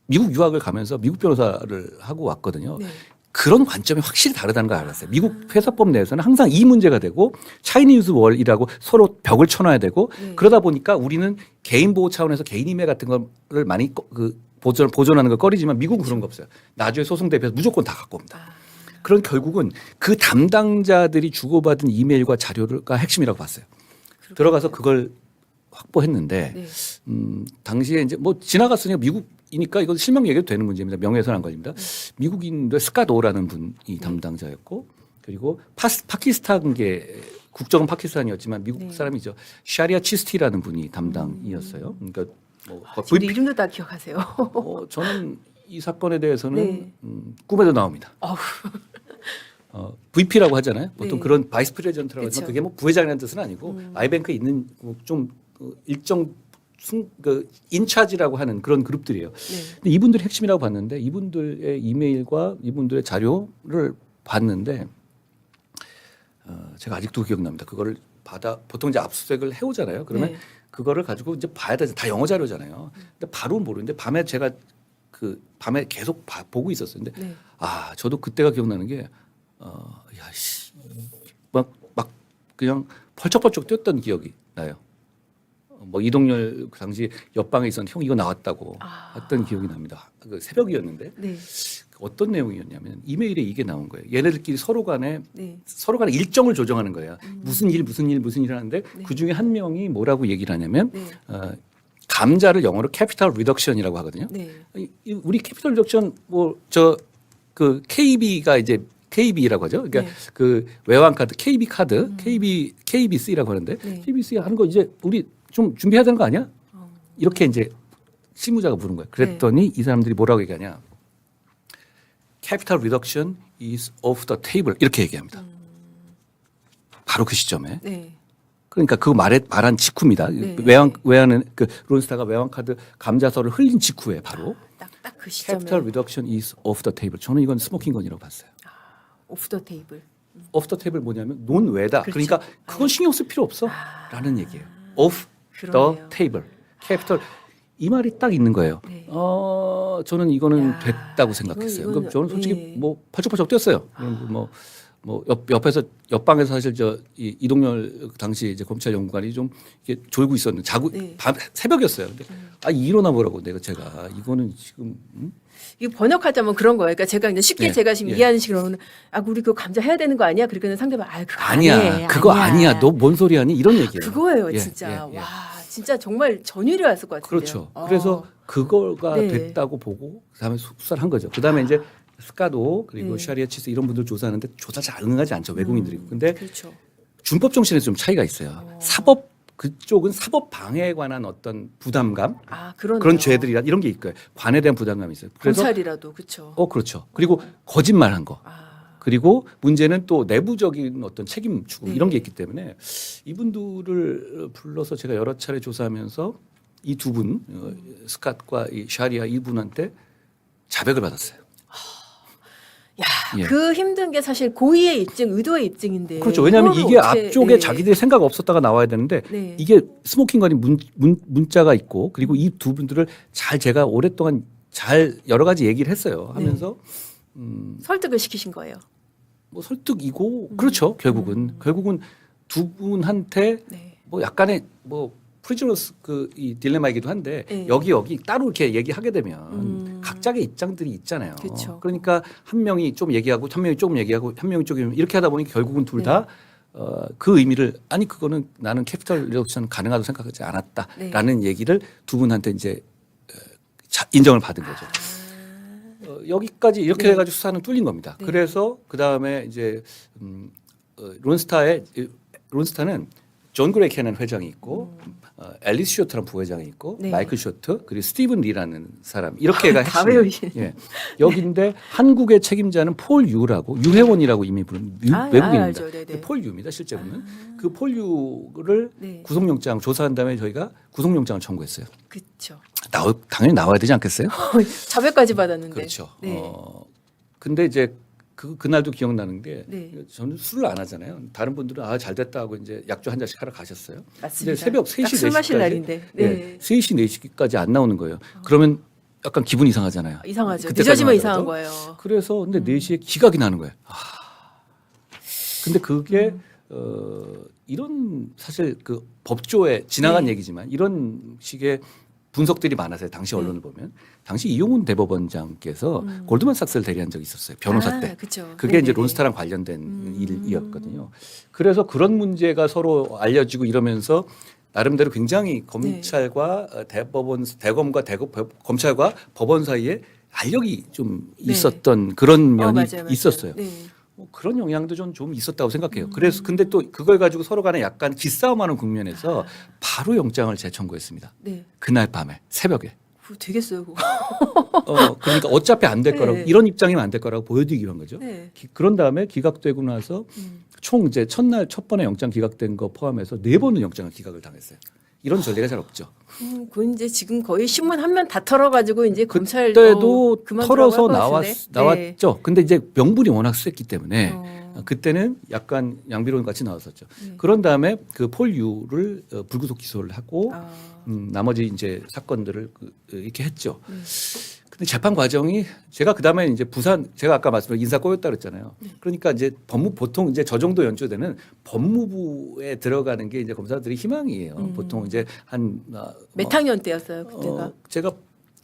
B: 미국 유학을 가면서 미국 변호사를 하고 왔거든요.
A: 네.
B: 그런 관점이 확실히 다르다는 걸 알았어요. 미국 회사법 내에서는 항상 이 문제가 되고 차이니즈 월이라고 서로 벽을 쳐놔야 되고 그러다 보니까 우리는 개인 보호 차원에서 개인 임해 같은 거를 많이 보존하는 걸 꺼리지만 미국은 그런 거 없어요. 나중에 소송 대비해서 무조건 다 갖고 옵니다. 그런 결국은 그 담당자들이 주고받은 이메일과 자료가 핵심이라고 봤어요.
A: 그렇군요.
B: 들어가서 그걸 확보했는데
A: 네.
B: 당시에 이제 뭐 지나갔으니까 미국이니까 이건 실명 얘기도 되는 문제입니다. 명예훼손 안 걸립니다. 미국인들 스카도라는 분이 담당자였고 그리고 파키스탄계 국적은 파키스탄이었지만 미국 사람이죠. 샤리아 치스티라는 분이 담당이었어요. 그러니까 뭐
A: 지금 이름도 다 기억하세요.
B: 저는 이 사건에 대해서는
A: 네.
B: 꿈에도 나옵니다. VP라고 하잖아요. 보통
A: 네.
B: 그런 바이스 프레지던트라고 하지만
A: 그쵸.
B: 그게 뭐 부회장이라는 뜻은 아니고 아이뱅크에 있는 좀 일정 인차지라고 하는 그런 그룹들이에요.
A: 네.
B: 근데 이분들이 핵심이라고 봤는데 이분들의 이메일과 이분들의 자료를 봤는데 제가 아직도 기억납니다. 그거를 보통 이제 압수수색을 해오잖아요. 그러면
A: 네.
B: 그거를 가지고 이제 봐야 되죠. 다 영어 자료잖아요. 근데 바로 모르는데 밤에 제가 밤에 계속 보고 있었어요. 근데
A: 네.
B: 저도 그때가 기억나는 게 막 그냥 펄쩍펄쩍 뛰었던 기억이 나요. 뭐 이동열 그 당시 옆방에 있었는데 형 이거 나왔다고 했던 기억이 납니다. 그 새벽이었는데
A: 네.
B: 어떤 내용이었냐면 이메일에 이게 나온 거예요. 얘네들끼리 서로 간에
A: 네.
B: 일정을 조정하는 거예요. 무슨 일 하는데 그 중에 한 명이 뭐라고 얘기를 하냐면
A: 네.
B: 감자를 영어로 캐피탈 리덕션이라고 하거든요.
A: 네.
B: 우리 캐피탈 리덕션 KB가 이제 KB라고 하죠. 그러니까
A: 네.
B: 그 외환 카드, KB 카드, KBC라고 하는데
A: 네.
B: KBC 하는 거 이제 우리 좀 준비해야 되는 거 아니야? 이렇게 이제 실무자가 부른 거예요. 그랬더니 이 사람들이 뭐라고 얘기하냐? Capital reduction is off the table 이렇게 얘기합니다. 바로 그 시점에.
A: 네.
B: 그러니까 그 말한 직후입니다.
A: 네.
B: 외환은 그 론스타가 외환 카드 감자서를 흘린 직후에 바로
A: 딱 그 시점에
B: Capital reduction is off the table. 저는 이건 스모킹건이라고 봤어요.
A: 오프 더 테이블.
B: off the table 뭐냐면 논외다.
A: 그렇죠.
B: 그러니까 그건 신경 쓸 필요 없어라는 얘기예요. off
A: 그러네요.
B: the table. Capital 이 말이 딱 있는 거예요.
A: 네.
B: 저는 이거는
A: 야,
B: 됐다고 생각했어요.
A: 이건-
B: 그럼 저는 솔직히
A: 예.
B: 뭐 펄쩍펄쩍 뛰었어요. 옆에서 옆방에서 사실 이 이동열 당시 이제 검찰 연구관이 좀 이렇게 졸고 있었는데 자고
A: 네.
B: 밤 새벽이었어요. 근데 일어나 보라고 제가 이거는 지금
A: 이게 번역하자면 그런 거예요. 그러니까 제가 이제 쉽게
B: 예,
A: 제가 지금
B: 예.
A: 이해하는 식으로는 우리 그거 감자 해야 되는 거 아니야? 그러니까 상대방 그거
B: 아니야. 그거 아니야. 너 뭔 소리 하니? 이런 얘기예요.
A: 그거예요,
B: 예,
A: 진짜.
B: 예, 예.
A: 와, 진짜 정말 전율이 왔을 것 같은데요.
B: 그렇죠. 그래서 그거가
A: 네.
B: 됐다고 보고 그다음에 수사를 한 거죠. 그다음에 이제 스카도 그리고
A: 네.
B: 샤리아 치스 이런 분들 조사하는데 조사 잘 응하지 않죠. 외국인들이. 근데
A: 그렇죠.
B: 준법 정신에서 좀 차이가 있어요. 사법 그쪽은 사법 방해에 관한 어떤 부담감
A: 그런
B: 그런 죄들이라 이런 게 있고요. 관에 대한 부담감이 있어요. 그래서
A: 검찰이라도 그렇죠.
B: 그렇죠. 그리고 거짓말한 거. 그리고 문제는 또 내부적인 어떤 책임 추구
A: 네.
B: 이런 게 있기 때문에 이분들을 불러서 제가 여러 차례 조사하면서 이 두 분 스캇과 이 샤리아 이분한테 자백을 받았어요.
A: 야,
B: 예.
A: 그 힘든 게 사실 고의의 입증, 의도의 입증인데.
B: 그렇죠. 왜냐하면
A: 그거를
B: 이게
A: 어떻게-
B: 앞쪽에
A: 네.
B: 자기들이 생각 없었다가 나와야 되는데
A: 네.
B: 이게 스모킹건이 문자가 있고 그리고 이 두 분들을 잘 제가 오랫동안 잘 여러 가지 얘기를 했어요. 하면서
A: 설득을 시키신 거예요.
B: 뭐 설득이고 그렇죠. 결국은 두 분한테
A: 네.
B: 뭐 약간의 뭐 프리즈너스 이 딜레마이기도 한데
A: 네.
B: 여기 따로 이렇게 얘기하게 되면 각자의 입장들이 있잖아요.
A: 그쵸.
B: 그러니까 한 명이 좀 얘기하고 한 명이 조금 얘기하고 한 명이 조금 이렇게 하다 보니 결국은 둘 다 그 의미를 그거는 나는 캐피털 리덕션 가능하다고 생각하지 않았다라는 얘기를 두 분한테 이제 인정을 받은 거죠. 여기까지 이렇게 해가지고 수사는 뚫린 겁니다.
A: 네.
B: 그래서 그 다음에 이제 론스타는 존 그레이 캐넌 회장이 있고 앨리스 쇼트라는 부회장이 있고
A: 네.
B: 마이클 쇼트 그리고 스티븐 리라는 사람 이렇게가
A: 다
B: 핵심.
A: 외우시네.
B: 예. 여기인데 한국의 책임자는 폴 유라고 유해원이라고 이미 부른 외국인입니다.
A: 알죠. 네네.
B: 폴 유입니다. 실제로는 그 폴 유를
A: 네.
B: 구속영장 조사한 다음에 저희가 구속영장을 청구했어요.
A: 그렇죠.
B: 당연히 나와야 되지 않겠어요?
A: 자백까지 받았는데.
B: 그렇죠.
A: 네.
B: 근데 이제 그날도 기억나는 게
A: 네.
B: 저는 술을 안 하잖아요. 다른 분들은 잘 됐다 하고 이제 약주 한 잔씩 하러 가셨어요.
A: 맞습니다.
B: 근데 새벽 3시,
A: 딱술 마실
B: 4시까지
A: 날인데. 네.
B: 3시, 4시까지 안 나오는 거예요. 그러면 약간 기분 이상하잖아요.
A: 이상하죠.
B: 그때까지만
A: 늦어지면
B: 하더라도.
A: 이상한 거예요.
B: 그래서 근데 4시에 기각이 나는 거예요. 근데 그게 이런 사실 그 법조에 지나간
A: 네.
B: 얘기지만 이런 식의 분석들이 많아서요. 당시 언론을 보면 당시 이용훈 대법원장께서 골드만삭스를 대리한 적이 있었어요. 변호사 때.
A: 그쵸.
B: 그게 이제
A: 네네네.
B: 론스타랑 관련된 일이었거든요. 그래서 그런 문제가 서로 알려지고 이러면서 나름대로 굉장히 검찰과 대검과 검찰과 법원 사이에 알력이 좀
A: 네.
B: 있었던 그런 면이
A: 맞아요.
B: 있었어요.
A: 네.
B: 그런 영향도 좀 있었다고 생각해요. 그래서 근데 또 그걸 가지고 서로 간에 약간 기싸움하는 국면에서 바로 영장을 재청구했습니다.
A: 네.
B: 그날 밤에 새벽에.
A: 그거 되겠어요, 그거.
B: 그러니까 어차피 안 될 거라고
A: 네.
B: 이런 입장이면 안 될 거라고 보여드리기 위한 거죠.
A: 네.
B: 그런 다음에 기각되고 나서 총 이제 첫날 첫 번에 영장 기각된 거 포함해서 4번은 영장을 기각을 당했어요. 이런 전례가 잘 없죠.
A: 그건 이제 지금 거의 신문 한 면 다 털어가지고 이제 검찰
B: 그때도
A: 그만
B: 털어서
A: 들어갈 것 같은데.
B: 나왔죠. 근데 이제 명분이 워낙 셌기 때문에
A: 어.
B: 그때는 약간 양비론 같이 나왔었죠. 그런 다음에 그 폴 유를 불구속 기소를 하고 나머지 이제 사건들을 이렇게 했죠. 근데 재판 과정이 제가 그다음에 이제 제가 아까 말씀드린 인사 꼬였다 그랬잖아요. 그러니까 이제 보통 이제 저 정도 연주되는 법무부에 들어가는 게 이제 검사들의 희망이에요. 보통 이제
A: 몇 학년 때였어요, 그때가?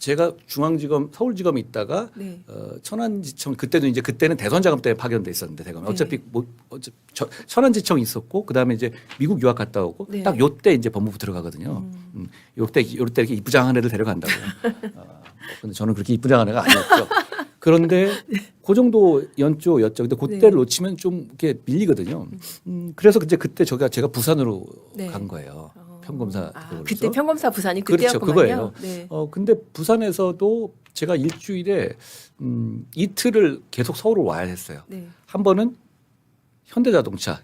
B: 제가 중앙지검 서울지검에 있다가
A: 네.
B: 천안지청 그때는 대선자금 때문에 파견돼 있었는데 대검
A: 네.
B: 어차피 천안지청 있었고 그다음에 이제 미국 유학 갔다 오고
A: 네.
B: 딱 요때 이제 법무부 들어가거든요. 요때 이렇게 이쁘장한 애들 데려간다고요. 근데 저는 그렇게 이쁘장한 애가 아니었죠. 그런데 그 정도 연조였죠. 근데 그때를 놓치면 좀 이렇게 밀리거든요. 그래서 이제 그때 제가 부산으로 간 거예요. 평검사.
A: 그때 평검사 부산이
B: 그렇죠.
A: 그때였구만요.
B: 그거예요.
A: 네.
B: 근데 부산에서도 제가 일주일에 이틀을 계속 서울을 와야 했어요.
A: 네.
B: 한 번은 현대자동차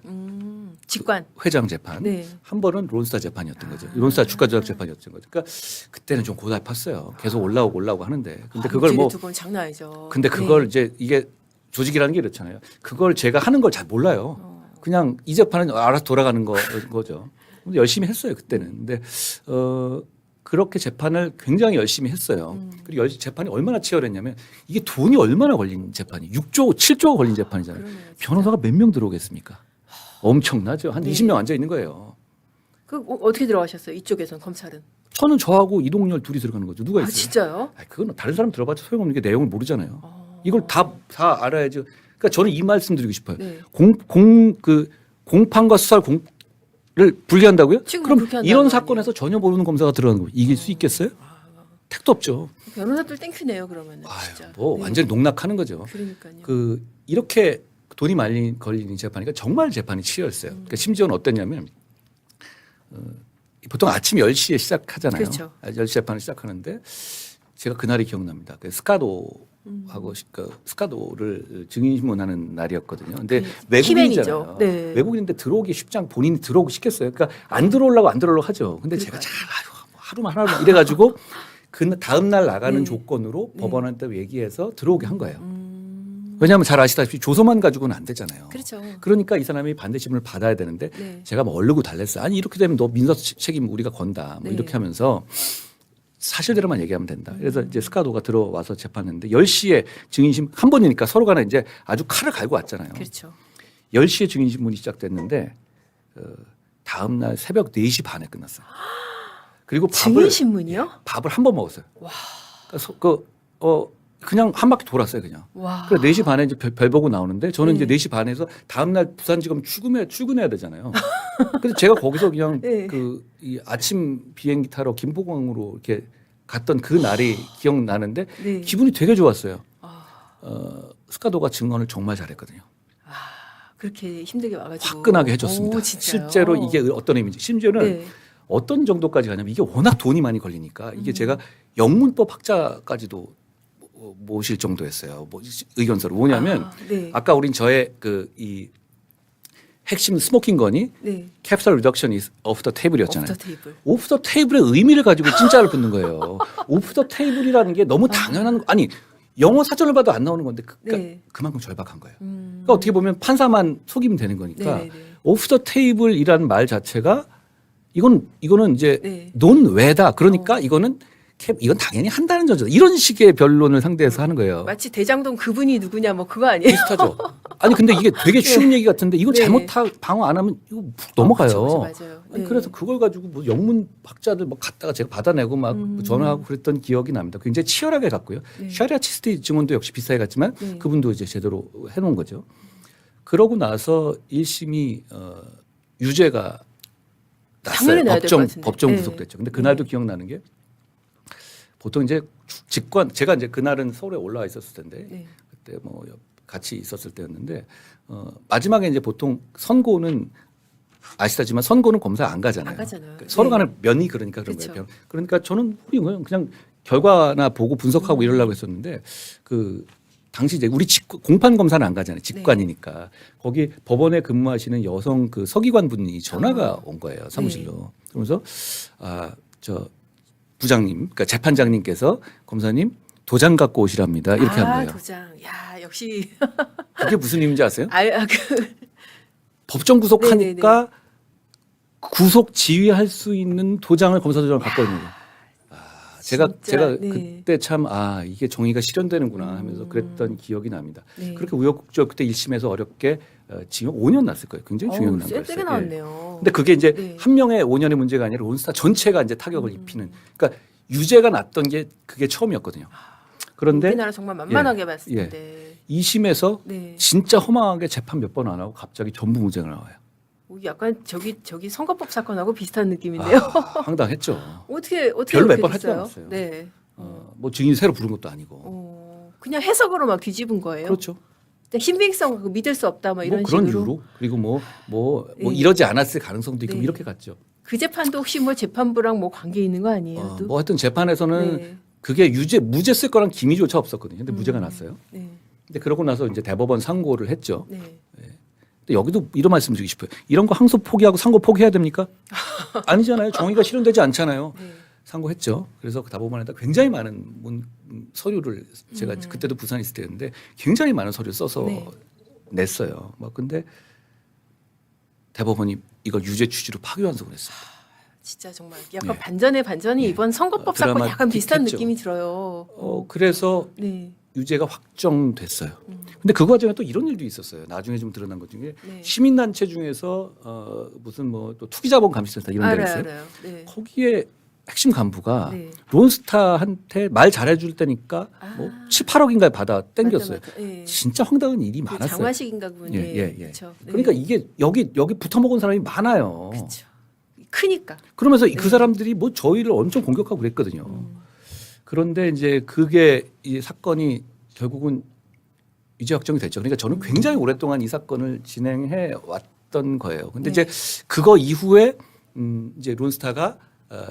A: 직관
B: 회장 재판,
A: 네.
B: 한 번은 론스타 재판이었던 거죠. 론스타 주가 조작 재판이었던 거죠. 그러니까 그때는 좀 고달팠어요. 계속 올라오고 하는데, 근데 그걸 뭐
A: 두 번 장난 아니죠.
B: 근데 그걸 이제 이게 조직이라는 게 이렇잖아요. 그걸 제가 하는 걸 잘 몰라요. 그냥 이 재판은 알아서 돌아가는 거죠. 근데 열심히 했어요 그때는. 근데 그렇게 재판을 굉장히 열심히 했어요. 그리고 재판이 얼마나 치열했냐면 이게 돈이 얼마나 걸린 재판이 6조, 7조가 걸린 재판이잖아요. 변호사가 몇 명 들어오겠습니까? 엄청나죠. 한 20명 앉아 있는 거예요.
A: 그 어떻게 들어가셨어요? 이쪽에선 검찰은?
B: 저하고 이동열 둘이 들어가는 거죠. 누가 있어요?
A: 진짜요?
B: 그건 다른 사람 들어봤자 소용없는 게 내용을 모르잖아요. 이걸 다 알아야죠. 그러니까 저는 이 말씀 드리고 싶어요.
A: 네.
B: 공판과 수사를 분리한다고요? 그럼
A: 그렇게
B: 이런 사건에서 전혀 모르는 검사가 들어가는 거 이길 수 있겠어요? 택도 없죠.
A: 변호사들 땡큐네요 그러면. 진짜.
B: 뭐
A: 네.
B: 완전히 농락하는 거죠.
A: 그러니까요.
B: 이렇게 돈이 걸리는 재판이니까 정말 재판이 치열했어요. 그러니까 심지어는 어땠냐면 보통 아침 10시에 시작하잖아요.
A: 그렇죠.
B: 10시 재판을 시작하는데 제가 그날이 기억납니다. 스카도하고 스카도를 증인신문하는 날이었거든요. 근데 외국인이잖아요.
A: 네.
B: 외국인인데 들어오기 쉽지 않고 본인이 들어오고 싶겠어요. 그러니까 안 들어오려고 하죠. 근데 제가 잘 하루만 이래가지고 그 다음 날 나가는 조건으로 법원한테 얘기해서 들어오게 한 거예요. 왜냐하면 잘 아시다시피 조서만 가지고는 안 되잖아요.
A: 그렇죠.
B: 그러니까 이 사람이 반대심을 받아야 되는데 제가 뭐 얼르고 달랬어요. 아니 이렇게 되면 너 민사 책임 우리가 건다. 뭐 이렇게 하면서 사실대로만 얘기하면 된다. 그래서 이제 스카도가 들어와서 재판했는데 10시에 증인심 한 번이니까 서로 간에 이제 아주 칼을 갈고 왔잖아요.
A: 그렇죠.
B: 10시에 증인신문이 시작됐는데 다음 날 새벽 4시 반에 끝났어요. 그리고
A: 증인신문이요?
B: 밥을 한 번 먹었어요. 와. 그냥 한 바퀴 돌았어요, 그냥.
A: 와.
B: 그래서 4시 반에 이제 별 보고 나오는데 저는 이제 4시 반에서 다음날 부산지검 출근해야 되잖아요. 그래서 제가 거기서 그냥 이 아침 비행기 타러 김포공항으로 이렇게 갔던 그 날이 기억나는데 기분이 되게 좋았어요. 스카도가 증언을 정말 잘했거든요.
A: 그렇게 힘들게 와가지고.
B: 화끈하게 해줬습니다. 실제로 이게 어떤 의미인지. 심지어는 어떤 정도까지 가냐면 이게 워낙 돈이 많이 걸리니까 이게 제가 영문법 학자까지도 모실 정도였어요. 의견서로 뭐냐면 아까 우린 저의 이 핵심 스모킹 건이 캐피탈 리덕션 오프 더 테이블이었잖아요. 오프 더 테이블의 의미를 가지고 진짜를 붙는 거예요. 오프 더 테이블이라는 게 너무 당연한 아니 영어 사전을 봐도 안 나오는 건데 그만큼 절박한 거예요. 그러니까 어떻게 보면 판사만 속이면 되는 거니까 오프 더 테이블이라는 말 자체가 이거는 이제 논외다. 그러니까 이건 당연히 한다는 저죠. 이런 식의 변론을 상대해서 하는 거예요.
A: 마치 대장동 그분이 누구냐 뭐 그거 아니에요?
B: 비슷하죠. 아니 근데 이게 되게 쉬운 얘기 같은데 이거 방어 안 하면 이거 넘어가요.
A: 맞아요.
B: 아니, 그래서 그걸 가지고 뭐 영문 학자들 막 갖다가 제가 받아내고 막 전화하고 그랬던 기억이 납니다. 굉장히 치열하게 갔고요. 샤리아 치스티 증언도 역시 비슷하게 갔지만 그분도 이제 제대로 해놓은 거죠. 그러고 나서 1심이 유죄가 났어요. 법정 구속됐죠. 근데 그날도 기억나는 게 보통 이제 제가 이제 그날은 서울에 올라와 있었을 텐데 그때 뭐 같이 있었을 때였는데 마지막에 이제 보통 선고는 아시다지만 선고는 검사 안 가잖아요. 그러니까 서로 간에 면이 그러니까 그런 거예요. 그러니까 저는 그냥 결과나 보고 분석하고 이러려고 했었는데 당시 이제 우리 공판 검사는 안 가잖아요. 직관이니까 거기 법원에 근무하시는 여성 서기관 분이 전화가 온 거예요. 사무실로. 그러면서 부장님, 그러니까 재판장님께서 검사님 도장 갖고 오시랍니다. 이렇게 한 거예요.
A: 도장. 야, 역시.
B: 그게 무슨 의미인지 아세요?
A: 그
B: 법정 구속하니까 구속 지휘할 수 있는 도장을 검사 도장을 갖고 있는 거예요. 제가 그때 참 이게 정의가 실현되는구나 하면서 그랬던 기억이 납니다. 그렇게 우여곡절 그때 1심에서 어렵게 징역 5년 났을 거예요. 굉장히 중요한 거였어요.
A: 세게 나왔네요.
B: 근데 그게 이제 한 명의 5년의 문제가 아니라 론스타 전체가 이제 타격을 입히는. 그러니까 유죄가 났던 게 그게 처음이었거든요. 그런데
A: 우리나라 정말 만만하게 봤을 텐데
B: 2심에서 진짜 허망하게 재판 몇 번 안 하고 갑자기 전부 무죄가 나와요.
A: 약간 저기 선거법 사건하고 비슷한 느낌인데요.
B: 황당했죠.
A: 어떻게
B: 별로 몇 번 하지 않았어요.
A: 네.
B: 뭐 증인 새로 부른 것도 아니고.
A: 그냥 해석으로 막 뒤집은 거예요.
B: 그렇죠.
A: 신빙성 믿을 수 없다 뭐 이런
B: 그런
A: 식으로.
B: 이유로 그리고 뭐
A: 네.
B: 이러지 않았을 가능성도 있고
A: 네.
B: 이렇게 갔죠.
A: 그 재판도 혹시 뭐 재판부랑 뭐 관계 있는 거 아니에요? 또?
B: 뭐 하여튼 재판에서는
A: 네.
B: 그게 무죄 쓸 거란 기미조차 없었거든요. 근데 무죄가 났어요.
A: 네.
B: 근데 그러고 나서 이제 대법원 상고를 했죠.
A: 네.
B: 근데 여기도 이런 말씀 드리고 싶어요. 이런 거 항소 포기하고 상고 포기해야 됩니까? 아니잖아요. 정의가 실현되지 않잖아요.
A: 네.
B: 상고했죠. 그래서 그 대법원에다 굉장히 많은 서류를 제가 그때도 부산에 있을 때였는데 굉장히 많은 서류를 써서
A: 네.
B: 냈어요. 막 근데 대법원이 이걸 유죄 취지로 파기환송을 했어요.
A: 진짜 정말 약간
B: 네.
A: 반전의 반전이
B: 네.
A: 이번 선거법 사건 약간 비슷한
B: 드라마틱했죠.
A: 느낌이 들어요.
B: 그래서
A: 네.
B: 유죄가 확정됐어요. 근데 그 과정에 또 이런 일도 있었어요. 나중에 좀 드러난 것 중에
A: 네.
B: 시민단체 중에서 무슨 뭐 또 투기자본감시센터 이런 데가 있어요.
A: 알아요. 네.
B: 거기에 핵심 간부가
A: 네.
B: 론스타한테 말 잘해줄 때니까 뭐 7, 8억인가에 받아 땡겼어요.
A: 맞아. 네.
B: 진짜 황당한 일이
A: 그
B: 많았어요.
A: 장화식인가 그분이. 그쵸. 네.
B: 그러니까 이게 여기 붙어 먹은 사람이 많아요.
A: 그쵸. 크니까.
B: 그러면서
A: 네.
B: 그 사람들이 뭐 저희를 엄청 공격하고 그랬거든요. 그런데 이제 그게 이 사건이 결국은 유죄 확정이 됐죠. 그러니까 저는 굉장히 오랫동안 이 사건을 진행해 왔던 거예요. 근데
A: 네.
B: 이제 그거 이후에 이제 론스타가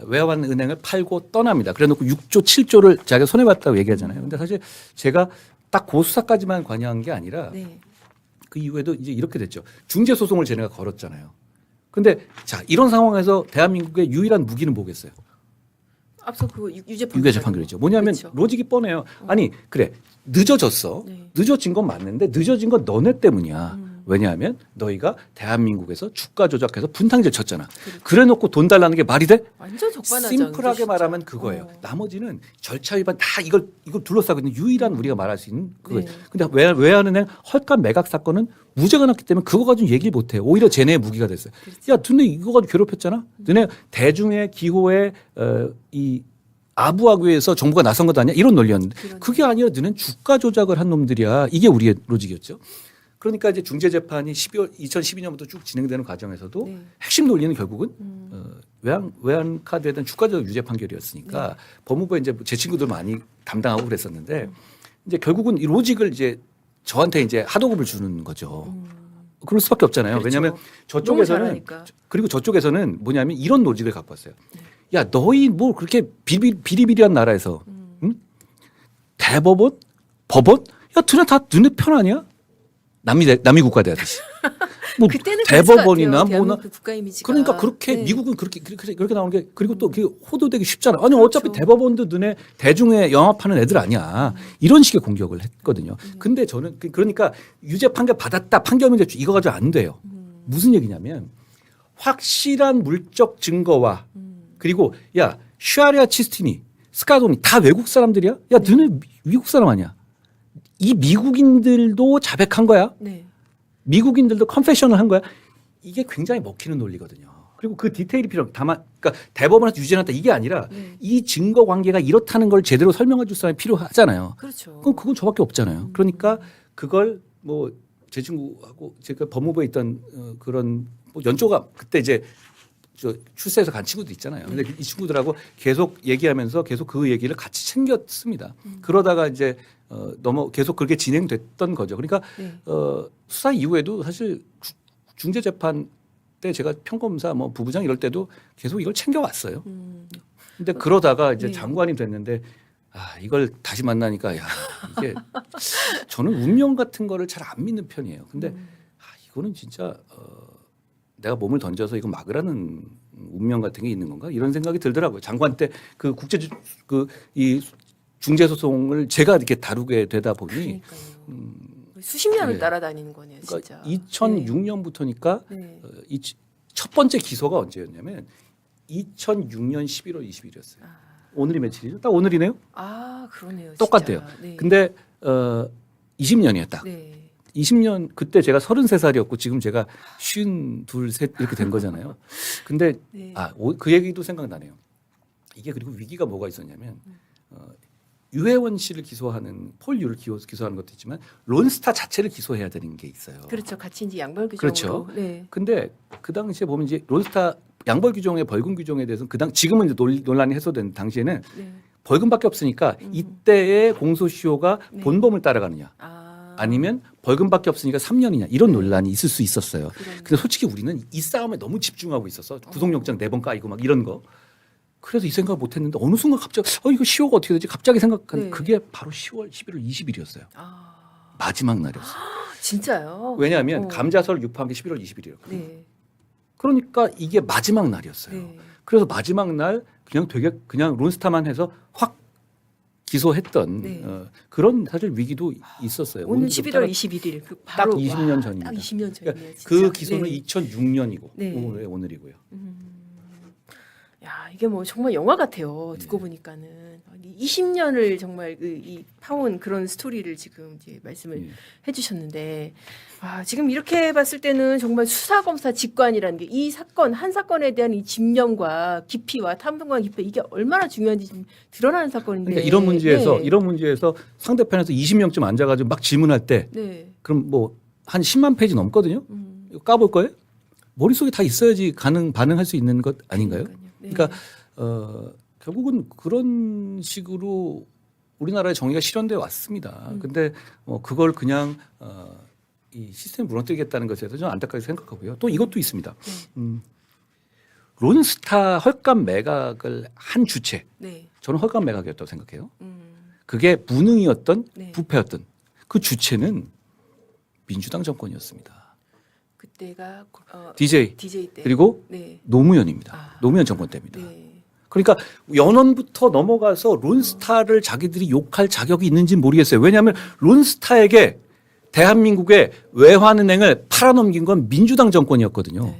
B: 외환은행을 팔고 떠납니다. 그래놓고 6조, 7조를 자기가 손해봤다고 얘기하잖아요. 근데 사실 제가 딱 그 수사까지만 관여한 게 아니라
A: 네.
B: 그 이후에도 이제 이렇게 됐죠. 중재 소송을 쟤네가 걸었잖아요. 근데 자 이런 상황에서 대한민국의 유일한 무기는 뭐겠어요?
A: 앞서 그 유죄
B: 판결이죠. 뭐냐면
A: 그렇죠.
B: 로직이 뻔해요. 아니 그래 늦어졌어.
A: 네.
B: 늦어진 건 맞는데 늦어진 건 너네 때문이야. 왜냐하면 너희가 대한민국에서 주가 조작해서 분탕질 쳤잖아. 그래놓고 돈 달라는 게 말이 돼?
A: 완전 적반하장.
B: 심플하게
A: 진짜.
B: 말하면 그거예요. 나머지는 절차 위반 다 이걸 둘러싸고 있는 유일한 우리가 말할 수 있는 그거예요.
A: 네.
B: 근데 외환은행 헐값 매각 사건은 무죄가 났기 때문에 그거 가지고 얘기를 못해요. 오히려 쟤네의 무기가 됐어요. 야, 너네 이거 가지고 괴롭혔잖아. 너네 대중의 기호에 이 아부하기 위해서 정부가 나선 것 아니야? 이런 논리였는데 그게 아니라 너는 주가 조작을 한 놈들이야. 이게 우리의 로직이었죠. 그러니까 이제 중재 재판이 2012년부터 쭉 진행되는 과정에서도
A: 네.
B: 핵심 논리는 결국은 외환 카드에 대한 주가 조작 유죄 판결이었으니까
A: 네.
B: 법무부에 이제 제 친구들 많이 담당하고 그랬었는데 이제 결국은 이 로직을 이제 저한테 이제 하도급을 주는 거죠. 그럴 수밖에 없잖아요.
A: 그렇죠.
B: 왜냐하면
A: 너무
B: 저쪽에서는
A: 잘하니까.
B: 그리고 저쪽에서는 뭐냐면 이런 로직을 갖고 왔어요. 야 너희 뭐 그렇게 비리비리한 나라에서 응? 대법원, 법원, 야 너네 다 너네 편 아니야? 남미 국가 돼야지. 뭐
A: 그때는
B: 대법원이나 뭐나
A: 대한민국 국가 이미지가.
B: 그러니까 그렇게
A: 네.
B: 미국은 그렇게 나오는 게 그리고 또 그게 호도되기 쉽잖아. 아니 어차피 대법원도 너네 대중에 영합하는 애들 아니야. 이런 식의 공격을 했거든요. 근데 저는 그러니까 유죄 판결 받았다 판결문 제출 이거 가지고 안 돼요. 무슨 얘기냐면 확실한 물적 증거와 그리고 야 슈아리아 치스티니 스카도니 다 외국 사람들이야? 야 너네 미국 사람 아니야? 이 미국인들도 자백한 거야.
A: 네.
B: 미국인들도 컨페셔널 한 거야. 이게 굉장히 먹히는 논리거든요. 그리고 그 디테일이 필요. 다만, 그러니까 대법원한테 유죄났다 이게 아니라 이 증거 관계가 이렇다는 걸 제대로 설명해 줄 사람이 필요하잖아요.
A: 그렇죠.
B: 그럼 그건 저밖에 없잖아요. 그러니까 그걸 뭐 제 친구하고 제가 법무부에 있던 그런 뭐 연조가 그때 이제 저 출세해서 간 친구도 있잖아요. 근데 이 친구들하고 계속 얘기하면서 계속 그 얘기를 같이 챙겼습니다. 그러다가 이제 계속 그렇게 진행됐던 거죠. 그러니까
A: 네.
B: 수사 이후에도 사실 중재 재판 때 제가 평검사 뭐 부부장 이럴 때도 계속 이걸 챙겨왔어요. 근데 그러다가 이제
A: 네.
B: 장관이 됐는데 이걸 다시 만나니까 야 이게 저는 운명 같은 거를 잘 안 믿는 편이에요. 근데 이거는 진짜 내가 몸을 던져서 이거 막으라는 운명 같은 게 있는 건가 이런 생각이 들더라고요. 장관 때 그 국제 이 중재 소송을 제가 이렇게 다루게 되다 보니
A: 그러니까요. 수십 년을
B: 네.
A: 따라다니는 거네요, 진짜.
B: 그러니까 2006년부터니까
A: 네.
B: 이 첫 번째 기소가 언제였냐면 2006년 11월 20일이었어요. 오늘이 며칠이죠? 딱 오늘이네요.
A: 그러네요.
B: 똑같대요.
A: 진짜. 네.
B: 근데 20년이에요, 딱.
A: 네.
B: 20년 그때 제가 33살이었고 지금 제가 52, 셋 이렇게 된 거잖아요. 근데
A: 네.
B: 그 얘기도 생각나네요. 이게 그리고 위기가 뭐가 있었냐면 유해원 씨를 기소하는 폴 유를 기소하는 것도 있지만 론스타 자체를 기소해야 되는 게 있어요.
A: 그렇죠. 같이 이제 양벌 규정으로.
B: 그렇죠.
A: 네.
B: 근데 그 당시에 보면 이제 론스타 양벌 규정의 벌금 규정에 대해서는 지금은 이제 논란이 해소된 당시에는
A: 네.
B: 벌금밖에 없으니까 이때의 공소시효가
A: 네.
B: 본범을 따라가느냐 아니면 벌금밖에 없으니까 3년이냐 이런 논란이 있을 수 있었어요. 근데 솔직히 우리는 이 싸움에 너무 집중하고 있어서 구속영장 4번 까이고 막 이런 거. 그래서 이 생각 못 했는데 어느 순간 갑자기 이거 시효가 어떻게 되지? 갑자기 생각한 그게 바로 10월 11월 20일이었어요. 마지막 날이었어요.
A: 진짜요?
B: 왜냐하면 감자설 유포한 게 11월 20일이에요.
A: 네.
B: 그러니까 이게 마지막 날이었어요.
A: 네.
B: 그래서 마지막 날 그냥 되게 그냥 론스타만 해서 확 기소했던
A: 네.
B: 그런 사실 위기도 있었어요.
A: 오늘 11월 21일
B: 딱 20년 전입니다.
A: 딱 20년 전이네요.
B: 그러니까
A: 진짜.
B: 그 기소는
A: 네.
B: 2006년이고
A: 네.
B: 오늘이고요.
A: 야, 이게 뭐 정말 영화 같아요. 듣고 보니까는 20년을 정말 이 파온 그런 스토리를 지금 이제 말씀을 해주셨는데, 지금 이렇게 봤을 때는 정말 수사 검사 직관이라는 게 이 사건 한 사건에 대한 이 집념과 깊이와 탐문과 깊이 이게 얼마나 중요한지 좀 드러나는 사건인데.
B: 그러니까 이런 문제에서 상대편에서 20명쯤 앉아가지고 막 질문할 때,
A: 네.
B: 그럼 뭐 한 10만 페이지 넘거든요. 이거 까볼 거예요? 머릿속에 다 있어야지 반응할 수 있는 것 아닌가요?
A: 네.
B: 그러니까 결국은 그런 식으로 우리나라의 정의가 실현되어 왔습니다. 근데 그걸 그냥 이 시스템 무너뜨리겠다는 것에 대해서 저는 안타깝게 생각하고요. 또 이것도 있습니다. 론스타 헐값 매각을 한 주체.
A: 네.
B: 저는 헐값 매각이었다고 생각해요. 그게 무능이었던
A: 네.
B: 부패였던 그 주체는 민주당 정권이었습니다.
A: 그때가
B: DJ
A: 때
B: 그리고
A: 네.
B: 노무현입니다. 노무현 정권 때입니다.
A: 네.
B: 그러니까 연원부터 넘어가서 론스타를 자기들이 욕할 자격이 있는지 모르겠어요. 왜냐하면 론스타에게 대한민국의 외환은행을 팔아넘긴 건 민주당 정권이었거든요.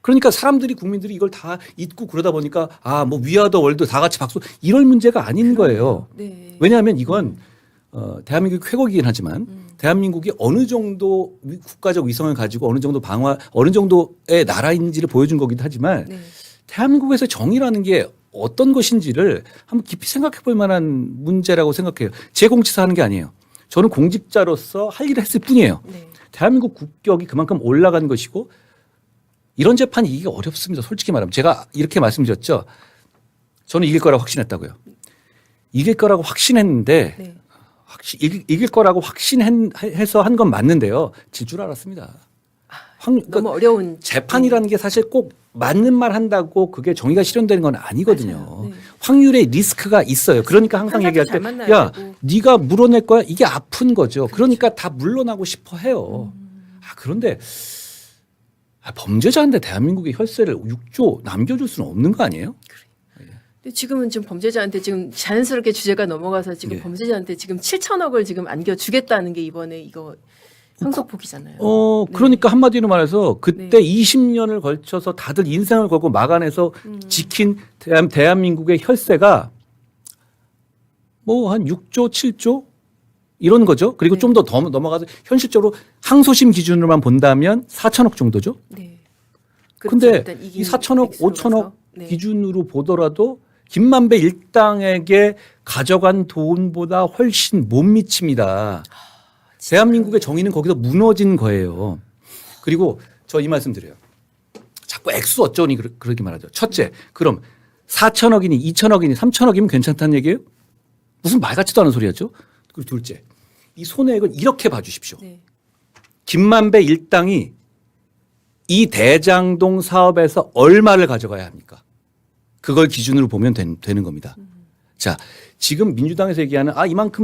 B: 그러니까 사람들이 국민들이 이걸 다 잊고 그러다 보니까 뭐 위아더 월드 다 같이 박수 이럴 문제가 아닌 거예요.
A: 네.
B: 왜냐하면 이건 대한민국이 쾌거이긴 하지만 대한민국이 어느 정도 국가적 위성을 가지고 어느 정도 어느 정도의 나라인지를 보여준 거기도 하지만
A: 네.
B: 대한민국에서 정의라는 게 어떤 것인지를 한번 깊이 생각해 볼 만한 문제라고 생각해요. 제 공직사 하는 게 아니에요. 저는 공직자로서 할 일을 했을 뿐이에요.
A: 네.
B: 대한민국 국격이 그만큼 올라간 것이고 이런 재판이 이기기 어렵습니다. 솔직히 말하면. 제가 이렇게 말씀드렸죠. 저는 이길 거라고 확신했다고요. 이길 거라고 확신했는데
A: 네.
B: 이길 거라고 확신해서 한 건 맞는데요. 질 줄 알았습니다.
A: 너무 어려운
B: 재판이라는 게 사실 꼭 맞는 말 한다고 그게 정의가 실현되는 건 아니거든요.
A: 맞아요. 네.
B: 확률의 리스크가 있어요. 그러니까 항상 얘기할 때 야, 네가 물어낼 거야? 이게 아픈 거죠. 그러니까 다 물러나고 싶어 해요. 그런데 범죄자인데 대한민국의 혈세를 6조 남겨줄 수는 없는 거 아니에요?
A: 근데 지금은 지금 범죄자한테 지금 자연스럽게 주제가 넘어가서 지금
B: 네.
A: 범죄자한테 지금 7천억을 지금 안겨주겠다는 게 이번에 이거 형속폭이잖아요.
B: 그러니까 한마디로 말해서 그때 20년을 걸쳐서 다들 인생을 걸고 막아내서 지킨 대한민국의 혈세가 뭐 한 6조, 7조 이런 거죠. 그리고 좀 더 넘어가서 현실적으로 항소심 기준으로만 본다면 4천억 정도죠.
A: 네.
B: 근데 이 4천억, 5천억 기준으로 보더라도 김만배 일당에게 가져간 돈보다 훨씬 못 미칩니다. 대한민국의 정의는 거기서 무너진 거예요. 그리고 저 이 말씀 드려요. 자꾸 액수 어쩌니 그렇게 말하죠. 첫째, 그럼 4천억이니 2천억이니 3천억이면 괜찮다는 얘기예요? 무슨 말 같지도 않은 소리였죠. 그리고 둘째, 이 손해액을 이렇게 봐주십시오.
A: 네.
B: 김만배 일당이 이 대장동 사업에서 얼마를 가져가야 합니까? 그걸 기준으로 보면 되는 겁니다. 자, 지금 민주당에서 얘기하는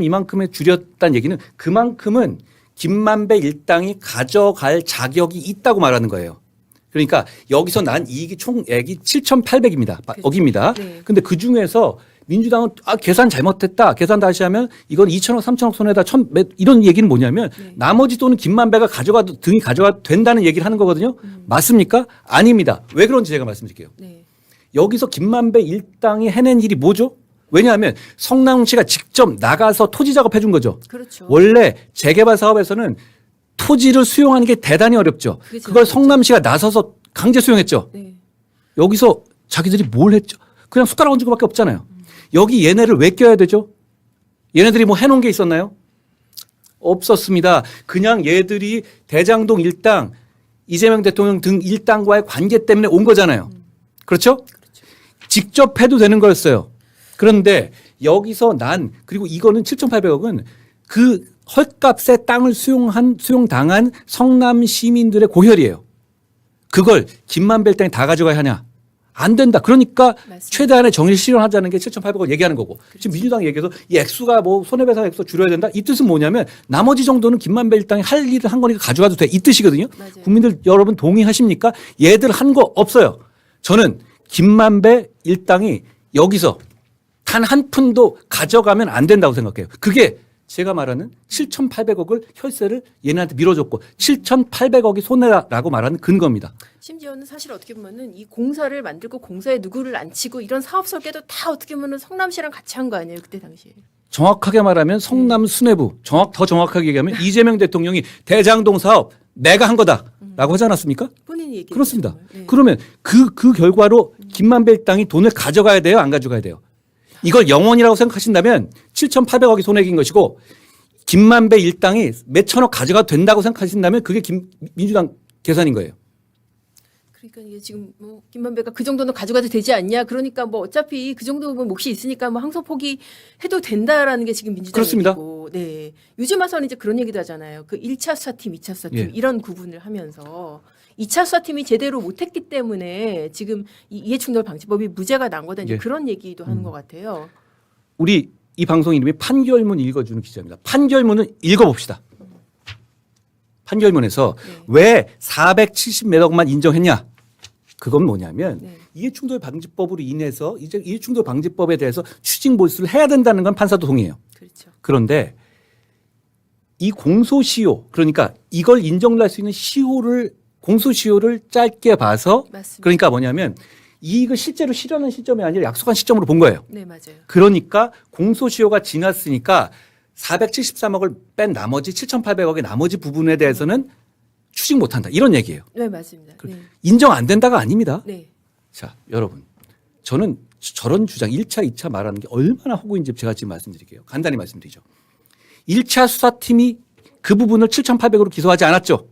B: 이만큼에 줄였다는 얘기는 그만큼은 김만배 일당이 가져갈 자격이 있다고 말하는 거예요. 그러니까 여기서 난 이익이 총액이 7,800입니다. 억입니다.
A: 네.
B: 근데 그 중에서 민주당은 계산 잘못했다. 계산 다시 하면 이건 2천억, 3천억 손해다. 이런 얘기는 뭐냐면 나머지 돈은 김만배가 등이 가져가도 된다는 얘기를 하는 거거든요. 맞습니까? 아닙니다. 왜 그런지 제가 말씀드릴게요.
A: 네.
B: 여기서 김만배 일당이 해낸 일이 뭐죠? 왜냐하면 성남시가 직접 나가서 토지 작업해 준 거죠.
A: 그렇죠.
B: 원래 재개발 사업에서는 토지를 수용하는 게 대단히 어렵죠. 그걸 성남시가 나서서 강제 수용했죠.
A: 네.
B: 여기서 자기들이 뭘 했죠? 그냥 숟가락 얹은 것밖에 없잖아요. 여기 얘네를 왜 껴야 되죠? 얘네들이 뭐 해놓은 게 있었나요? 없었습니다. 그냥 얘들이 대장동 일당, 이재명 대통령 등 일당과의 관계 때문에 온 거잖아요. 그렇죠? 직접 해도 되는 거였어요. 그런데 여기서 난 그리고 이거는 7,800억은 그 헐값에 땅을 수용당한 성남 시민들의 고혈이에요. 그걸 김만배 땅이 다 가져가야 하냐? 안 된다. 그러니까
A: 맞습니다.
B: 최대한의 정의를 실현하자는 게 7,800억 얘기하는 거고.
A: 그렇지.
B: 지금 민주당 얘기해서 이 액수가 뭐 손해배상 액수 줄여야 된다. 이 뜻은 뭐냐면 나머지 정도는 김만배 일당이 할 일을 한 거니까 가져가도 돼. 이 뜻이거든요.
A: 맞아요.
B: 국민들 여러분 동의하십니까? 얘들 한 거 없어요. 저는 김만배 일당이 여기서 단 한 푼도 가져가면 안 된다고 생각해요. 그게 제가 말하는 7,800억을 혈세를 얘네한테 밀어줬고 7,800억이 손해라고 말하는 근거입니다.
A: 심지어는 사실 어떻게 보면은 이 공사를 만들고 공사에 누구를 앉히고 이런 사업 설계도 다 어떻게 보면은 성남시랑 같이 한 거 아니에요 그때 당시에.
B: 정확하게 말하면 성남 수뇌부, 더 정확하게 얘기하면 이재명 대통령이 대장동 사업 내가 한 거다라고 하지 않았습니까?
A: 본인이 얘기했죠.
B: 그렇습니다.
A: 네.
B: 그러면 그 결과로 김만배 일당이 돈을 가져가야 돼요, 안 가져가야 돼요? 이걸 영원이라고 생각하신다면 7,800억이 손해인 것이고 김만배 일당이 몇 천억 가져가도 된다고 생각하신다면 그게 민주당 계산인 거예요.
A: 그러니까 이게 지금 뭐 김만배가 그 정도는 가져가도 되지 않냐. 그러니까 뭐 어차피 그 정도면 몫이 있으니까 뭐 항소 포기해도 된다라는 게 지금 민주당
B: 그렇습니다.
A: 얘기고. 네. 요즘 와서는 이제 그런 얘기도 하잖아요. 그 1차 수사팀, 2차 수사팀
B: 예.
A: 이런 구분을 하면서 2차 수사팀이 제대로 못했기 때문에 지금 이 이해충돌 방지법이 무죄가 난 거다. 이제
B: 예.
A: 그런 얘기도 하는 것 같아요.
B: 우리 이 방송 이름이 판결문 읽어주는 기자입니다. 판결문을 읽어봅시다. 판결문에서
A: 네.
B: 왜 470몇억만 인정했냐? 그건 뭐냐면
A: 네.
B: 이해충돌 방지법으로 인해서 이제 이해충돌 방지법에 대해서 추징 보수를 해야 된다는 건 판사도 동의해요.
A: 그렇죠.
B: 그런데 이 공소시효 그러니까 이걸 인정을 할 수 있는 공소시효를 짧게 봐서
A: 맞습니다.
B: 그러니까 뭐냐면 이익을 실제로 실현한 시점이 아니라 약속한 시점으로 본 거예요.
A: 네, 맞아요.
B: 그러니까 공소시효가 지났으니까 473억을 뺀 나머지 7,800억의 나머지 부분에 대해서는 추징 못한다. 이런 얘기예요.
A: 네, 맞습니다. 네.
B: 인정 안 된다가 아닙니다.
A: 네.
B: 자, 여러분. 저는 저런 주장 1차, 2차 말하는 게 얼마나 허구인지 제가 지금 말씀드릴게요. 간단히 말씀드리죠. 1차 수사팀이 그 부분을 7,800으로 기소하지 않았죠.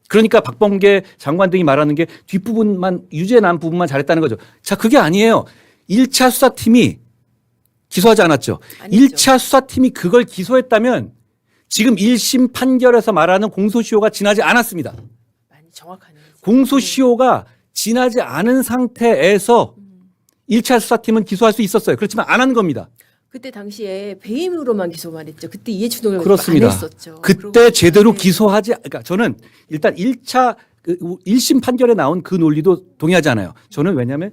B: 그러니까 박범계 장관 등이 말하는 게 뒷부분만 유죄난 부분만 잘했다는 거죠. 자, 그게 아니에요. 1차 수사팀이 기소하지 않았죠.
A: 아니죠.
B: 1차 수사팀이 그걸 기소했다면 지금 1심 판결에서 말하는 공소시효가 지나지 않았습니다.
A: 많이 정확하네요.
B: 공소시효가 지나지 않은 상태에서 1차 수사팀은 기소할 수 있었어요. 그렇지만 안 한 겁니다.
A: 그때 당시에 배임으로만 기소만 했죠. 그때 이해충돌을
B: 그렇습니다.
A: 안 했었죠.
B: 그때
A: 그리고-
B: 제대로
A: 네.
B: 기소하지, 그러니까 저는 일단 1차 1심 판결에 나온 그 논리도 동의하지 않아요. 저는 왜냐하면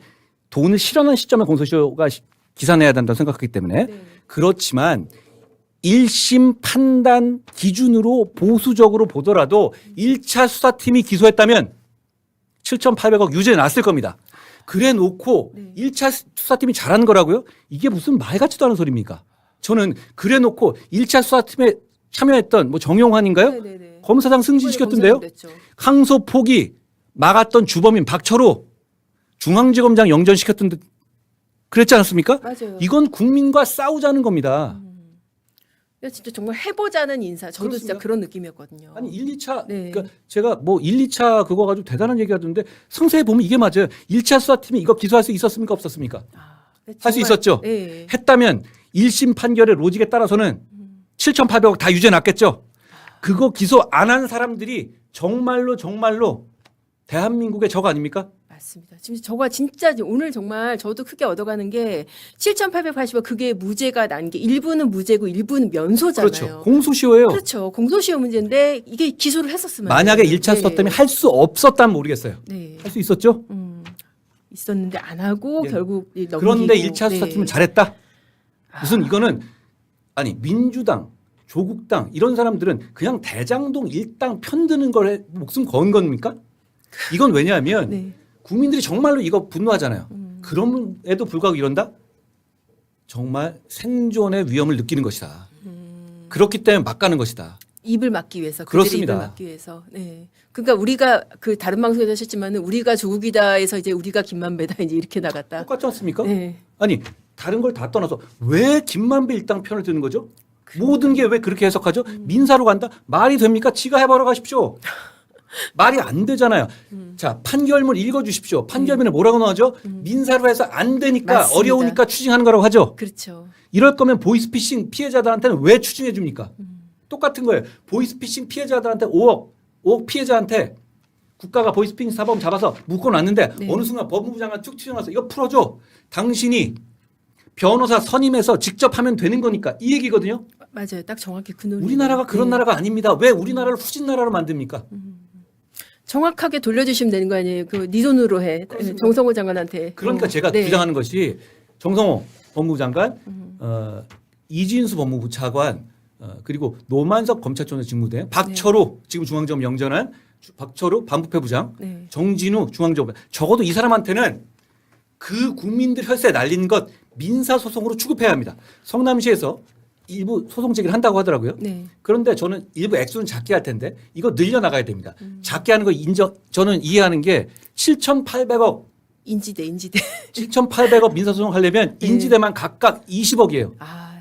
B: 돈을 실현한 시점에 공소시효가 기산해야 된다고 생각하기 때문에
A: 네.
B: 그렇지만 1심 판단 기준으로 보수적으로 보더라도 1차 수사팀이 기소했다면 7,800억 유죄 났을 겁니다. 그래 놓고
A: 네.
B: 1차 수사팀이 잘한 거라고요? 이게 무슨 말 같지도 않은 소리입니까? 저는 그래 놓고 1차 수사팀에 참여했던 뭐 정용환인가요?
A: 네네네.
B: 검사장 승진시켰던데요?
A: 검사장 됐죠.
B: 항소 포기 막았던 주범인 박철호 중앙지검장 영전시켰던 데 그랬지 않았습니까?
A: 맞아요.
B: 이건 국민과 싸우자는 겁니다.
A: 진짜 정말 해보자는 인사. 저도
B: 그렇습니다.
A: 진짜 그런 느낌이었거든요.
B: 아니 1, 2차
A: 네.
B: 그러니까 제가 뭐 1, 2차 그거 가지고 대단한 얘기 하던데 상세히 보면 이게 맞아요. 1차 수사팀이 이거 기소할 수 있었습니까? 없었습니까?
A: 네,
B: 할 수
A: 정말-
B: 있었죠.
A: 네.
B: 했다면 1심 판결의 로직에 따라서는 7,800억 다 유죄 났겠죠. 그거 기소 안 한 사람들이 정말로 대한민국의 적 아닙니까?
A: 맞습니다. 지금 저가 진짜 오늘 정말 저도 크게 얻어가는 게 7,880원 그게 무죄가 난 게 일부는 무죄고 일부는 면소잖아요.
B: 그렇죠. 공소시효예요.
A: 그렇죠. 공소시효 문제인데 이게 기소를 했었으면
B: 만약에
A: 안 돼요.
B: 1차 수사 때문에 할 수 없었다면 모르겠어요.
A: 네.
B: 할 수 있었죠?
A: 있었는데 안 하고
B: 예.
A: 결국 넘기고.
B: 그런데 1차 수사팀은
A: 네.
B: 잘했다. 무슨 이거는 아니 민주당, 조국당 이런 사람들은 그냥 대장동 일당 편드는 걸 목숨 건 겁니까? 이건 왜냐하면
A: 네.
B: 국민들이 정말로 이거 분노하잖아요. 그럼에도 불구하고 이런다? 정말 생존의 위험을 느끼는 것이다. 그렇기 때문에 막 가는 것이다.
A: 입을 막기 위해서
B: 그렇습니다.
A: 입을 막기 위해서. 네. 그러니까 우리가 그 다른 방송에서 하셨지만은 우리가 조국이다에서 이제 우리가 김만배다 이제 이렇게 나갔다.
B: 똑같지 않습니까?
A: 네.
B: 아니 다른 걸 다 떠나서 왜 김만배 일당 편을 드는 거죠? 모든 게 왜 그렇게 해석하죠? 민사로 간다? 말이 됩니까? 지가 해보러 가십시오. 말이 안 되잖아요. 자, 판결문 읽어주십시오. 판결문에 뭐라고 나오죠? 민사로 해서 안 되니까
A: 맞습니다.
B: 어려우니까 추징하는 거라고 하죠.
A: 그렇죠.
B: 이럴 거면 보이스피싱 피해자들한테는 왜 추징해 줍니까? 똑같은 거예요. 보이스피싱 피해자들한테 5억 피해자한테 국가가 보이스피싱 사범 잡아서 묶어놨는데
A: 네.
B: 어느 순간 법무부 장관 쭉 튀어나와서 이거 풀어줘. 당신이 변호사 선임해서 직접 하면 되는 거니까 이 얘기거든요.
A: 맞아요. 딱 정확히 그 논리.
B: 우리나라가 그런
A: 네.
B: 나라가 아닙니다. 왜 우리나라를 후진 나라로 만듭니까?
A: 정확하게 돌려주시면 되는 거 아니에요? 그 네 돈으로 해.
B: 그렇습니다.
A: 정성호 장관한테.
B: 그러니까 제가
A: 네.
B: 주장하는 것이 정성호 법무부 장관, 이진수 법무부 차관, 그리고 노만석 검찰총장 직무대행, 박철호 지금 중앙지검 영전한 박철호 반부패 부장,
A: 네.
B: 정진우 중앙지검 적어도 이 사람한테는 그 국민들 혈세 날린 것 민사 소송으로 취급해야 합니다. 성남시에서 일부 소송 제기를 한다고 하더라고요.
A: 네.
B: 그런데 저는 일부 액수는 작게 할 텐데 이거 늘려 나가야 됩니다. 작게 하는 거 저는 이해하는 게 7,800억
A: 인지대.
B: 7,800억 민사소송 하려면
A: 네.
B: 인지대만 각각 20억이에요.
A: 아,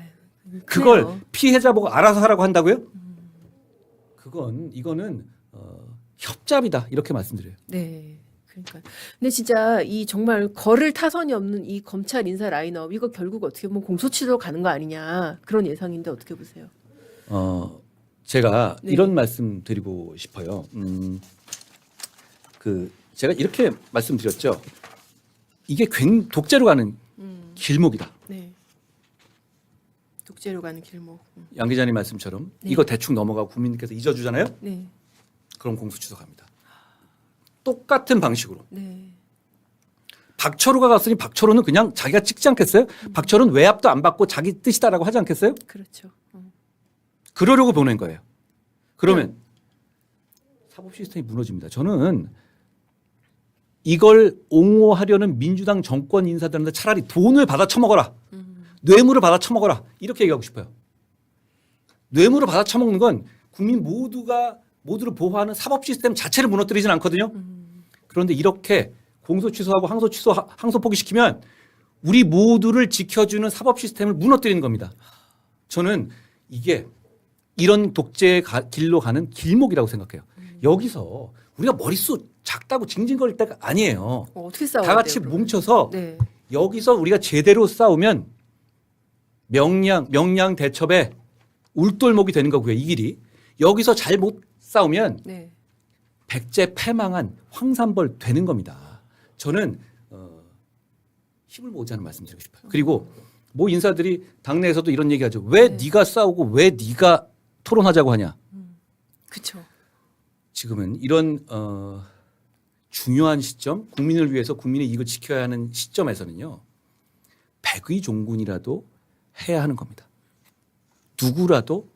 B: 그걸
A: 그래요.
B: 피해자 보고 알아서 하라고 한다고요? 이거는 협잡이다 이렇게 말씀드려요.
A: 네. 그러니까. 근데 진짜 이 정말 걸을 타선이 없는 이 검찰 인사 라인업 이거 결국 어떻게 보면 공소시효로 가는 거 아니냐 그런 예상인데 어떻게 보세요?
B: 제가
A: 네.
B: 이런 말씀 드리고 싶어요. 제가 이렇게 말씀드렸죠. 이게 독재로 가는 길목이다.
A: 네. 독재로 가는 길목.
B: 양 기자님 말씀처럼
A: 네.
B: 이거 대충 넘어가고 국민들께서 잊어주잖아요.
A: 네.
B: 그럼 공소 취소갑니다. 똑같은 방식으로.
A: 네.
B: 박철호가 갔으니 박철호는 그냥 자기가 찍지 않겠어요? 박철호는 외압도 안 받고 자기 뜻이다라고 하지 않겠어요?
A: 그렇죠.
B: 그러려고 보낸 거예요. 그러면 사법 시스템이 무너집니다. 저는 이걸 옹호하려는 민주당 정권 인사들한테 차라리 돈을 받아 처먹어라. 뇌물을 받아 처먹어라. 이렇게 얘기하고 싶어요. 뇌물을 받아 처먹는 건 국민 모두를 보호하는 사법 시스템 자체를 무너뜨리진 않거든요. 그런데 이렇게 공소 취소하고 항소 포기시키면 우리 모두를 지켜주는 사법 시스템을 무너뜨리는 겁니다. 저는 이게 이런 독재의 길로 가는 길목이라고 생각해요. 여기서 우리가 머릿수 작다고 징징거릴 때가 아니에요.
A: 어떻게 싸워야
B: 다 같이
A: 돼요,
B: 뭉쳐서
A: 네.
B: 여기서 우리가 제대로 싸우면 명량 대첩의 울돌목이 되는 거고요. 이 길이. 여기서 잘 못 싸우면
A: 네.
B: 백제 패망한 황산벌 되는 겁니다. 저는 힘을 모으자는 말씀 드리고 싶어요. 그리고 모 인사들이 당내에서도 이런 얘기하죠. 왜 네가 싸우고 왜 네가 토론하자고 하냐.
A: 그렇죠.
B: 지금은 이런 중요한 시점, 국민을 위해서 국민의 이익을 지켜야 하는 시점에서는요. 백의종군이라도 해야 하는 겁니다. 누구라도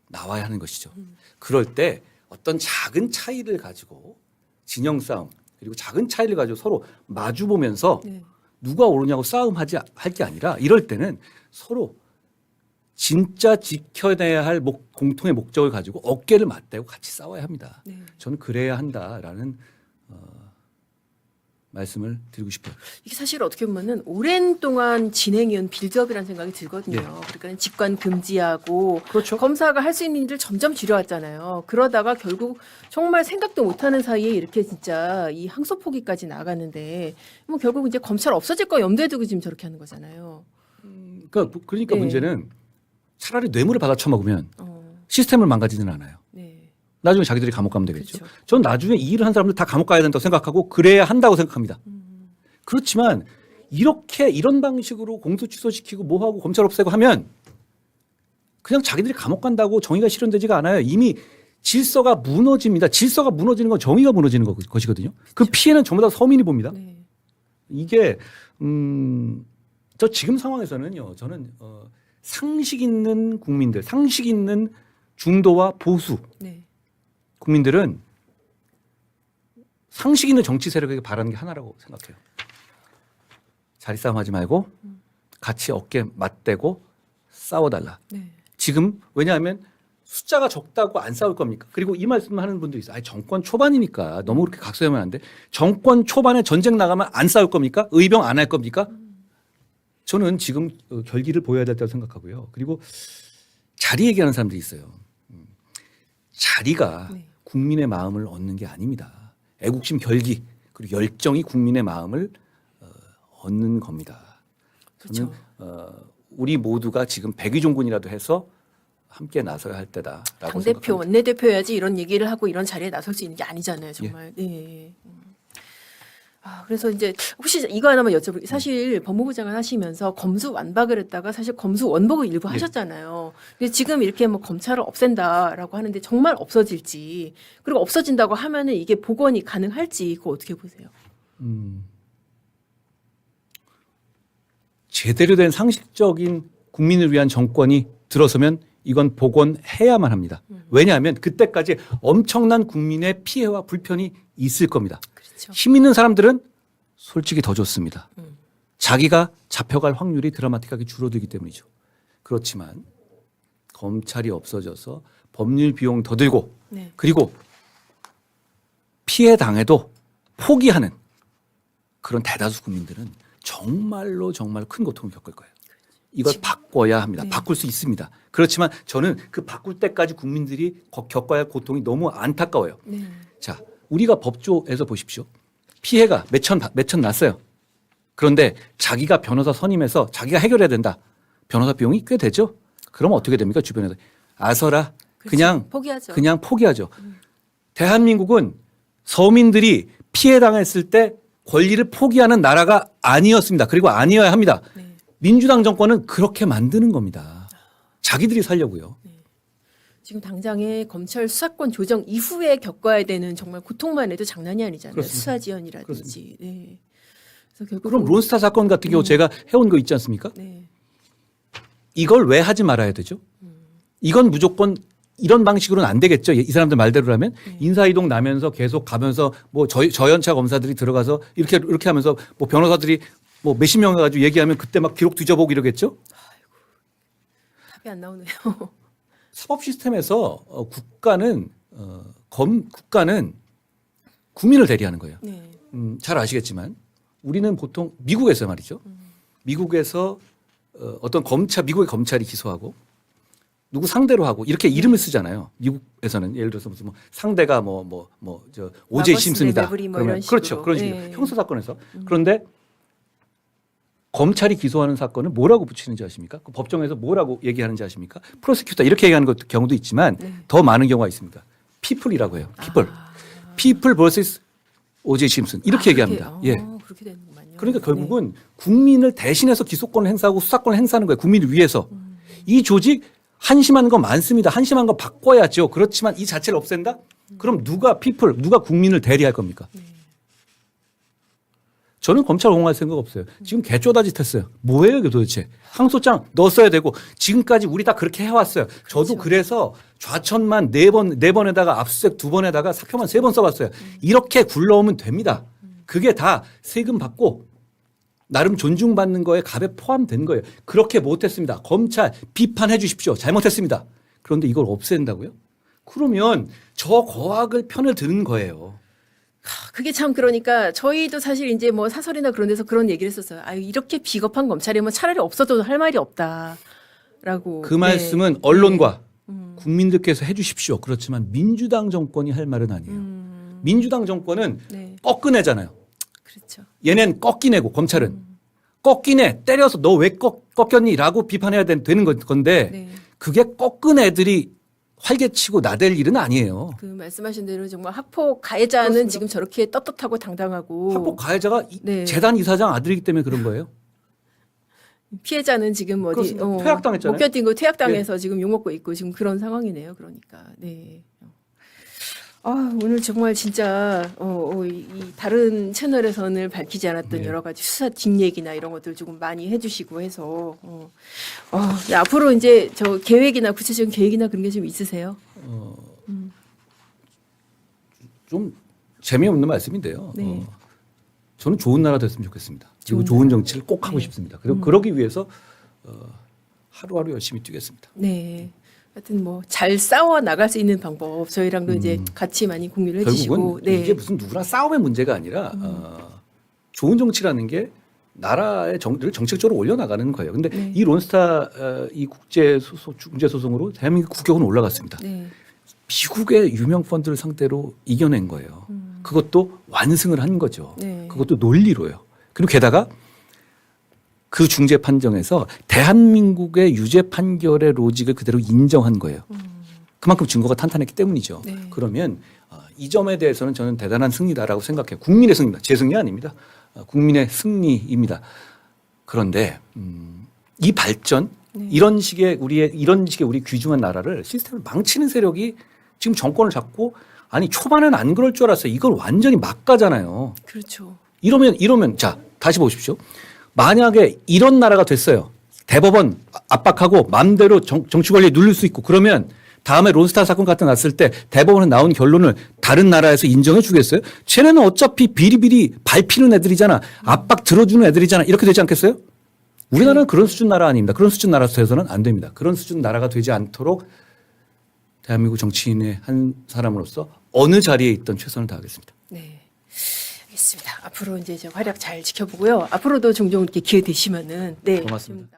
B: 나와야 하는 것이죠. 그럴 때 어떤 작은 차이를 가지고 진영 싸움 그리고 작은 차이를 가지고 서로 마주 보면서
A: 네.
B: 누가 옳으냐고 싸움하지 할 게 아니라 이럴 때는 서로 진짜 지켜내야 할 공통의 목적을 가지고 어깨를 맞대고 같이 싸워야 합니다.
A: 네.
B: 저는 그래야 한다라는 말씀을 드리고 싶어요.
A: 이게 사실 어떻게 보면은 오랜 동안 진행해온 빌드업이라는 생각이 들거든요.
B: 네.
A: 그러니까 직관 금지하고
B: 그렇죠.
A: 검사가 할 수 있는 일을 점점 줄여왔잖아요. 그러다가 결국 정말 생각도 못하는 사이에 이렇게 진짜 이 항소 포기까지 나가는데 뭐 결국 이제 검찰 없어질 거 염두에 두고 지금 저렇게 하는 거잖아요.
B: 그러니까
A: 네.
B: 문제는 차라리 뇌물을 받아 처먹으면
A: 어,
B: 시스템을 망가지지는 않아요.
A: 네.
B: 나중에 자기들이 감옥 가면 되겠죠.
A: 그렇죠.
B: 전 나중에 이 일을 한 사람들 다 감옥 가야 된다고 생각하고 그래야 한다고 생각합니다. 그렇지만 이런 방식으로 공소 취소시키고 뭐하고 검찰 없애고 하면 그냥 자기들이 감옥 간다고 정의가 실현되지가 않아요. 이미 질서가 무너집니다. 질서가 무너지는 건 정의가 무너지는 것이거든요. 그 피해는 전부 다 서민이 봅니다.
A: 네.
B: 이게 저 지금 상황에서는요. 저는 상식 있는 국민들, 상식 있는 중도와 보수
A: 네.
B: 국민들은 상식 있는 정치 세력에게 바라는 게 하나라고 생각해요. 자리 싸움하지 말고 같이 어깨 맞대고 싸워달라.
A: 네.
B: 지금 왜냐하면 숫자가 적다고 안 싸울 겁니까? 그리고 이 말씀을 하는 분도 있어요. 정권 초반이니까 너무 그렇게 각서하면 안 돼. 정권 초반에 전쟁 나가면 안 싸울 겁니까? 의병 안 할 겁니까? 저는 지금 결기를 보여야 된다고 생각하고요. 그리고 자리 얘기하는 사람들이 있어요. 자리가
A: 네.
B: 국민의 마음을 얻는 게 아닙니다. 애국심 결기 그리고 열정이 국민의 마음을 얻는 겁니다. 저는 우리 모두가 지금 백의종군이라도 해서 함께 나서야 할 때다라고
A: 당대표,
B: 생각합니다.
A: 원내대표여야지 이런 얘기를 하고 이런 자리에 나설 수 있는 게 아니잖아요, 정말. 네. 그래서 이제 혹시 이거 하나만 여쭤볼게요. 사실 법무부 장관 하시면서 검수 완박을 했다가 사실 검수 원복을 일부 하셨잖아요. 근데 지금 이렇게 뭐 검찰을 없앤다라고 하는데 정말 없어질지, 그리고 없어진다고 하면은 이게 복원이 가능할지 그거 어떻게 보세요?
B: 제대로 된 상식적인 국민을 위한 정권이 들어서면 이건 복원해야만 합니다. 왜냐하면 그때까지 엄청난 국민의 피해와 불편이 있을 겁니다.
A: 그렇죠.
B: 힘 있는 사람들은 솔직히 더 좋습니다. 자기가 잡혀갈 확률이 드라마틱하게 줄어들기 때문이죠. 그렇지만 검찰이 없어져서 법률 비용 더 들고
A: 네.
B: 그리고 피해 당해도 포기하는 그런 대다수 국민들은 정말로 정말 큰 고통을 겪을 거예요. 이걸 바꿔야 합니다.
A: 네.
B: 바꿀 수 있습니다. 그렇지만 저는 그 바꿀 때까지 국민들이 겪어야 할 고통이 너무 안타까워요.
A: 네.
B: 자, 우리가 법조에서 보십시오. 피해가 몇천 났어요. 그런데 자기가 변호사 선임해서 자기가 해결해야 된다. 변호사 비용이 꽤 되죠. 그럼 어떻게 됩니까? 주변에서 아서라
A: 그렇죠. 포기하죠.
B: 그냥 포기하죠. 대한민국은 서민들이 피해 당했을 때 권리를 포기하는 나라가 아니었습니다. 그리고 아니어야 합니다.
A: 네.
B: 민주당 정권은 그렇게 만드는 겁니다. 자기들이 살려고요.
A: 지금 당장에 검찰 수사권 조정 이후에 겪어야 되는 정말 고통만 해도 장난이 아니잖아요.
B: 그렇습니다.
A: 수사 지연이라든지. 네. 그래서 결국
B: 그럼 론스타 사건 같은 경우 제가 해온 거 있지 않습니까?
A: 네.
B: 이걸 왜 하지 말아야 되죠? 이건 무조건 이런 방식으로는 안 되겠죠. 이 사람들 말대로라면 인사이동 나면서 계속 가면서 뭐 저연차 검사들이 들어가서 이렇게 하면서 뭐 변호사들이 뭐 몇십 명 가지고 얘기하면 그때 막 기록 뒤져보고 이러겠죠.
A: 답이 안 나오네요.
B: 사법 시스템에서 국가는 국민을 대리하는 거예요.
A: 네.
B: 잘 아시겠지만 우리는 보통 미국에서 말이죠. 미국에서 미국의 검찰이 기소하고 누구 상대로 하고 이렇게 이름을 쓰잖아요. 미국에서는 예를 들어서 무슨 뭐 상대가 저 오제이 심슨이다.
A: 레브리 뭐
B: 그러면
A: 이런 식으로.
B: 그렇죠. 그런 식으로
A: 네.
B: 형사 사건에서 그런데 검찰이 기소하는 사건은 뭐라고 붙이는지 아십니까? 그 법정에서 뭐라고 얘기하는지 아십니까? 프로세큐터 이렇게 얘기하는 경우도 있지만 더 많은 경우가 있습니다. people이라고 해요. people vs 오제이 심슨 이렇게 얘기합니다. 예.
A: 그렇게 되는군요.
B: 그러니까 결국은 국민을 대신해서 기소권을 행사하고 수사권을 행사하는 거예요. 국민을 위해서. 이 조직 한심한 거 많습니다. 한심한 거 바꿔야죠. 그렇지만 이 자체를 없앤다? 그럼 누가 국민을 대리할 겁니까? 저는 검찰 옹호할 생각 없어요. 지금 개쪼다짓 했어요. 뭐예요 이게 도대체. 항소장 넣었어야 되고 지금까지 우리 다 그렇게 해왔어요. 저도 그래서 좌천만 4번에다가 압수수색 2번에다가 사표만 3번 써봤어요. 이렇게 굴러오면 됩니다. 그게 다 세금 받고 나름 존중받는 거에 값에 포함된 거예요. 그렇게 못했습니다. 검찰 비판해 주십시오. 잘못했습니다. 그런데 이걸 없앤다고요? 그러면 저 거악을 편을 드는 거예요.
A: 그게 참 그러니까 저희도 사실 이제 뭐 사설이나 그런 데서 그런 얘기를 했었어요. 아유 이렇게 비겁한 검찰이면 차라리 없어져도 할 말이 없다라고.
B: 그 말씀은 언론과 국민들께서 해 주십시오. 그렇지만 민주당 정권이 할 말은 아니에요. 민주당 정권은
A: 네.
B: 꺾어내잖아요.
A: 그렇죠.
B: 얘는 꺾이내고 검찰은 꺾이내 때려서 너 왜 꺾였니라고 비판해야 되는 건데
A: 네.
B: 그게 꺾은 애들이 활개치고 나댈 일은 아니에요.
A: 그 말씀하신 대로 정말 학폭 가해자는
B: 그렇습니다.
A: 지금 저렇게 떳떳하고 당당하고
B: 학폭 가해자가
A: 네.
B: 재단 이사장 아들이기 때문에 그런 거예요.
A: 피해자는 지금 어디
B: 그렇습니다. 퇴학당했잖아요.
A: 못 견딘 거 퇴학당해서 지금 욕먹고 있고 지금 그런 상황이네요. 그러니까 네. 오늘 정말 진짜 이 다른 채널에서는 밝히지 않았던
B: 네.
A: 여러 가지 수사 뒷얘기나 이런 것들 조금 많이 해주시고 해서 네, 앞으로 이제 저 계획이나 구체적인 계획이나 그런 게 좀 있으세요?
B: 좀 재미없는 말씀인데요.
A: 네.
B: 저는 좋은 나라 됐으면 좋겠습니다. 그리고
A: 좋은
B: 좋은 정치를 꼭 하고
A: 네.
B: 싶습니다. 그리고 그러기 위해서 하루하루 열심히 뛰겠습니다.
A: 네. 하여튼 뭐 잘 싸워 나갈 수 있는 방법 저희랑도 이제 같이 많이 공유를 해주시고
B: 결국은
A: 네.
B: 이게 무슨 누구나 싸움의 문제가 아니라 좋은 정치라는 게 나라의 정치를 정책적으로 올려나가는 거예요. 근데 이 론스타 이 국제 소송으로 대한민국 국격은 올라갔습니다.
A: 네.
B: 미국의 유명 펀드를 상대로 이겨낸 거예요. 그것도 완승을 한 거죠.
A: 네.
B: 그것도 논리로요. 그리고 게다가 그 중재 판정에서 대한민국의 유죄 판결의 로직을 그대로 인정한 거예요. 그만큼 증거가 탄탄했기 때문이죠.
A: 네.
B: 그러면 이 점에 대해서는 저는 대단한 승리다라고 생각해요. 국민의 승리입니다. 제 승리 아닙니다. 국민의 승리입니다. 그런데 이 발전
A: 네.
B: 이런 식의 우리 귀중한 나라를 시스템을 망치는 세력이 지금 정권을 잡고 아니 초반에는 안 그럴 줄 알았어요. 이걸 완전히 막가잖아요.
A: 그렇죠.
B: 이러면 자 다시 보십시오. 만약에 이런 나라가 됐어요. 대법원 압박하고 마음대로 정치 권리 누릴 수 있고 그러면 다음에 론스타 사건 같은 거 났을 때 대법원에 나온 결론을 다른 나라에서 인정해 주겠어요? 쟤네는 어차피 비리비리 밟히는 애들이잖아. 압박 들어주는 애들이잖아. 이렇게 되지 않겠어요? 우리나라는 그런 수준 나라 아닙니다. 그런 수준 나라에서 해서는 안 됩니다. 그런 수준 나라가 되지 않도록 대한민국 정치인의 한 사람으로서 어느 자리에 있던 최선을 다하겠습니다.
A: 네. 알겠습니다. 앞으로 이제 활약 잘 지켜보고요. 앞으로도 종종 이렇게 기회 되시면은 네.
B: 고맙습니다.
A: 좀